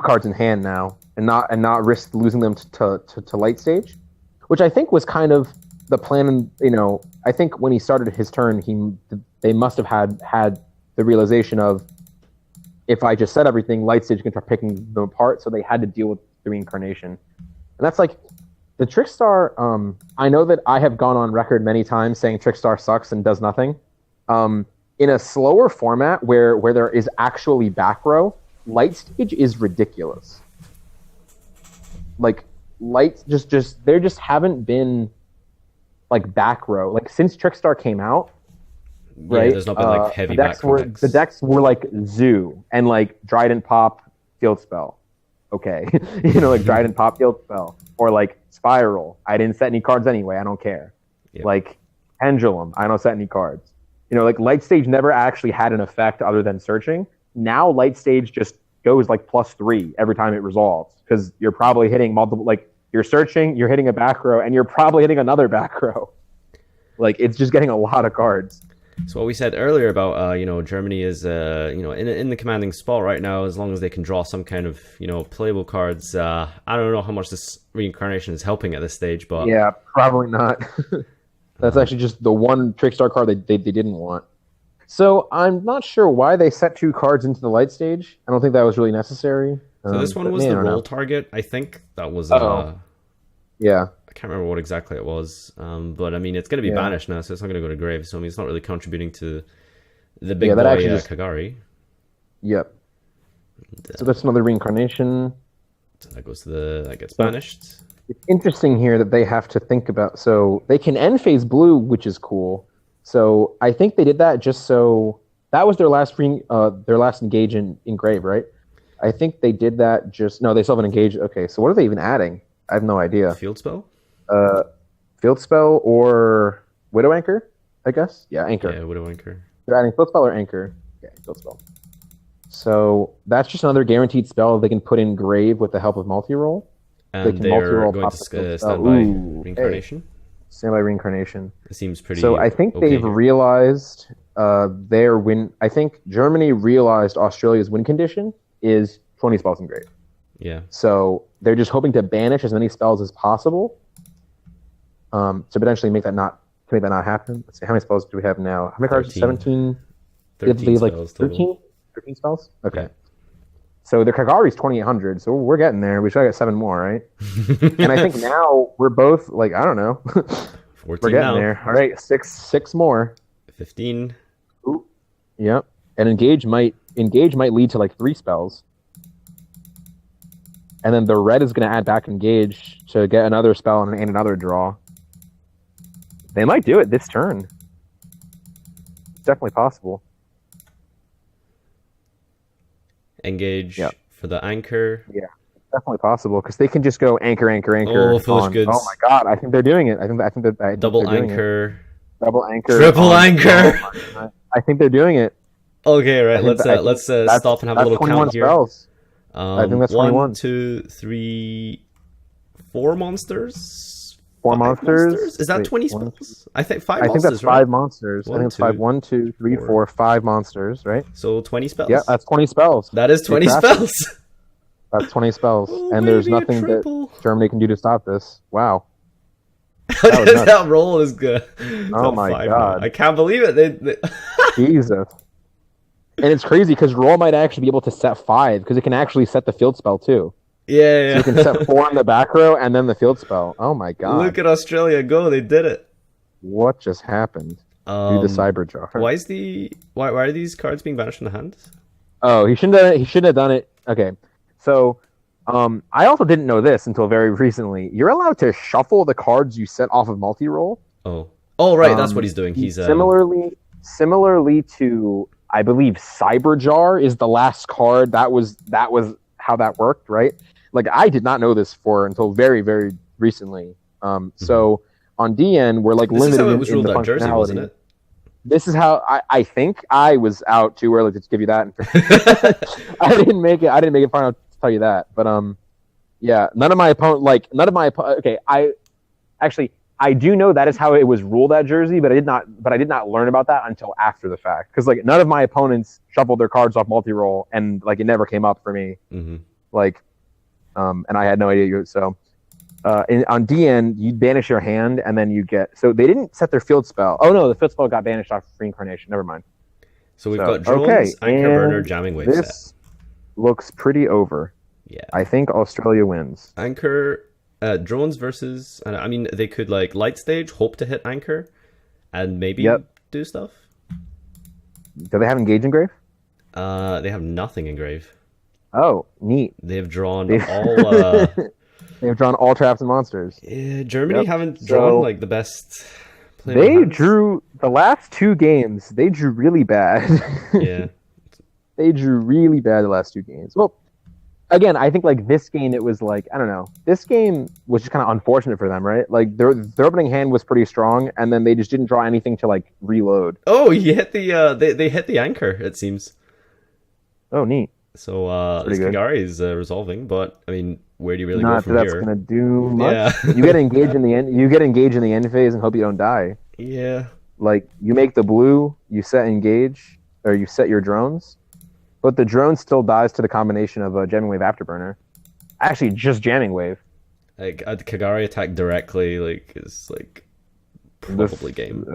cards in hand now and not risk losing them to late stage, which I think was kind of the plan. I think when he started his turn, they must have had the realization of, if I just set everything, light stage can start picking them apart, so they had to deal with the reincarnation. And that's like the Trickstar. I know that I have gone on record many times saying Trickstar sucks and does nothing. In a slower format where there is actually back row, light stage is ridiculous. Like there just haven't been like back row like since Trickstar came out. Right, there's not been like heavy back row decks. The decks were like Zoo and like Trident Pop Field Spell. Okay, like Trident Pop Field Spell, or like Spiral. I didn't set any cards anyway. I don't care. Yep. Like Pendulum. I don't set any cards. Like Light Stage never actually had an effect other than searching. Now Light Stage just goes like +3 every time it resolves because you're probably hitting multiple. Like you're searching, you're hitting a back row, and you're probably hitting another back row. Like it's just getting a lot of cards. So what we said earlier about Germany is in the commanding spot right now, as long as they can draw some kind of playable cards. I don't know how much this reincarnation is helping at this stage, but yeah, probably not. That's actually just the one Trickstar card they didn't want. So I'm not sure why they set 2 cards into the light stage. I don't think that was really necessary. So this one But was man, the I don't roll know. target. I think that was Oh, yeah, I can't remember what exactly it was. But I mean, it's going to be yeah, banished now, so it's not going to go to grave. So I mean, it's not really contributing to the yeah. big That boy actually just Kagari. yep. And, So that's another reincarnation. so that goes to that gets So banished. it's interesting here that they have to think about. So they can end phase blue, which is cool. So I think they did that just so that was their last engage in grave, right? I think they did that just no. They still have an engage. Okay, so what are they even adding? I have no idea. Field spell. Uh, Field spell or Widow Anchor? I guess. Yeah, Anchor. Yeah, Widow Anchor. They're adding Field spell or Anchor. Okay, Field spell. So that's just another guaranteed spell they can put in grave with the help of multi-roll. They And can they're multi-roll going pop the field to spell. stand by Ooh, hey, reincarnation. standby reincarnation. It seems pretty So I think okay they've here. realized their win. I think Germany realized Australia's win condition is 20 spells in grave. Yeah. So they're just hoping to banish as many spells as possible to potentially make that not happen. Let's see, how many spells do we have now? How many cards? 13. 17? 13 like spells 13? total. 13 spells? Okay. Yeah. So the Kagari's 2,800, so we're getting there. We should get 7 more, right? And I think now we're both like, I don't know. 14 We're getting now. there. All right, six more. 15. Ooh. Yep. And engage might lead to like 3 spells. And then the red is going to add back engage to get another spell and another draw. They might do it this turn. It's definitely possible. Engage Yep. for the anchor. Yeah, it's definitely possible because they can just go anchor. Oh, foolish goods. Oh my god, I think they're doing it. I think Double they're doing it. anchor. Double anchor. Triple anchor. Oh my God. I think they're doing it. Okay, I right. think Let's that's- stop and have a that's little 21 count here. spells. I think that's 21. 1, 2, 3, 4 monsters. 4 5 monsters. Is that Wait, 20 one, spells? I think 5 I think monsters. that's right? 5 monsters. I One, think it's 5. two, 1, 2, 3, four. 4, 5 monsters, right? So 20 spells. Yeah, that's 20 spells. That is 20 Exactly. spells. That's 20 spells. Oh, And there's maybe a nothing that triple. Germany can do to stop this. Wow. That was nuts. That roll is good. Oh my God. I can't believe it. They... Jesus. And it's crazy because roll might actually be able to set 5 because it can actually set the field spell too. Yeah. So you can set 4 in the back row and then the field spell. Oh my god. Look at Australia go. They did it. What just happened? Do the cyber jar. Why are these cards being banished from the hand? Oh, he shouldn't have done it. Okay. So I also didn't know this until very recently. You're allowed to shuffle the cards you set off of multi-roll. Oh right, that's what he's doing. He's similarly to, I believe, Cyber Jar is the last card. That was how that worked, right? Like I did not know this until very, very recently. So on DN we're like this limited is how it was in ruled the out Jersey, wasn't functionality. it? This is how I think I was out too early to give you that. I didn't make it far enough to tell you that. But yeah, none of my okay, I do know that is how it was ruled at Jersey, but I did not learn about that until after the fact. Because like none of my opponents shuffled their cards off multi-roll, and like it never came up for me. Mm-hmm. Like, and I had no idea. So on DN, you banish your hand, and then you get. So they didn't set their field spell. Oh no, the field spell got banished off reincarnation. Never mind. So we've got drones, anchor burner, jamming wave set. This looks pretty over. Yeah. I think Australia wins. Anchor drones versus. I mean, they could like light stage, hope to hit anchor, and maybe do stuff. Do they have engage engrave? They have nothing engrave. Oh, neat. They've drawn all. They've drawn all traps and monsters. Yeah, Germany haven't drawn like the best. They drew the last 2 games. They drew really bad. Yeah. They drew really bad the last 2 games. Well, again, I think like this game, it was like, I don't know. This game was just kind of unfortunate for them, right? Like their opening hand was pretty strong, and then they just didn't draw anything to like reload. Oh, you hit the they hit the anchor. It seems. Oh, neat. So this Kagari is resolving, but I mean, where do you really go Not from that that's here? gonna do much. Yeah. You get engaged in the end. You get engaged in the end phase and hope you don't die. Yeah. Like you make the blue, you set engage, or you set your drones, but the drone still dies to the combination of a jamming wave afterburner. Actually, just jamming wave. Like a Kagari attack directly, like is like probably game.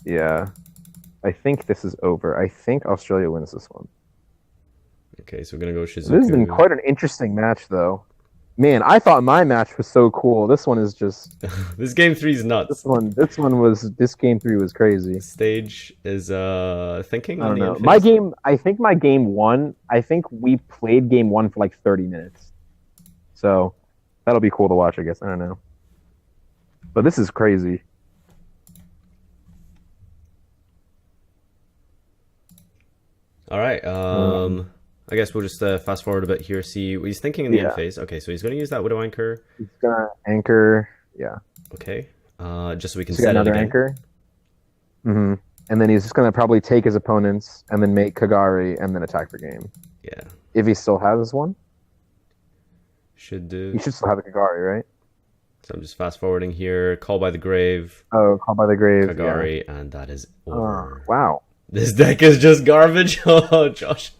Yeah. I think this is over. I think Australia wins this one. Okay, so we're gonna go Shizuku. This has been quite an interesting match, though. Man, I thought my match was so cool. This one is just. This game 3 is nuts. This game 3 was crazy. Stage is thinking. I on don't the know. interface. I think my game 1. I think we played game 1 for like 30 minutes. So that'll be cool to watch, I guess. I don't know. But this is crazy. All right. I guess we'll just fast forward a bit here. See what he's thinking in the end phase. Okay, so he's going to use that widow anchor. He's gonna anchor. Yeah. Okay. Just so we can He's got set it another again. anchor. Mm-hmm. And then he's just gonna probably take his opponents and then make Kagari and then attack for game. Yeah. If he still has one. Should do. He should still have a Kagari, right? So I'm just fast forwarding here. Call by the grave. Oh, Call by the Grave. Kagari, and that is over. Wow. This deck is just garbage. Oh, Josh.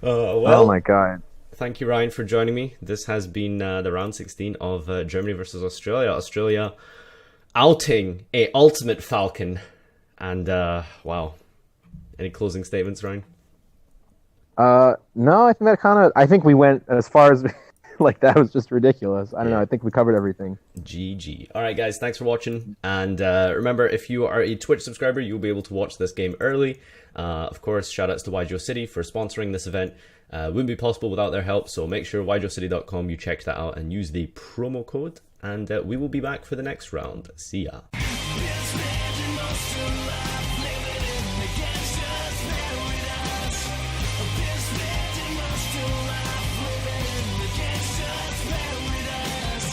Well, Oh my god. thank you, Ryan, for joining me. This has been the round 16 of Germany versus Australia. Australia outing a ultimate Falcon. And, wow. Any closing statements, Ryan? No, I think we went as far as like that was just ridiculous. I don't know. I think we covered everything. GG. All right, guys, thanks for watching. And remember, if you are a Twitch subscriber, you'll be able to watch this game early. Of course, shout outs to YGO City for sponsoring this event. Wouldn't be possible without their help, so make sure YGOCity.com, you check that out and use the promo code. And we will be back for the next round. See ya.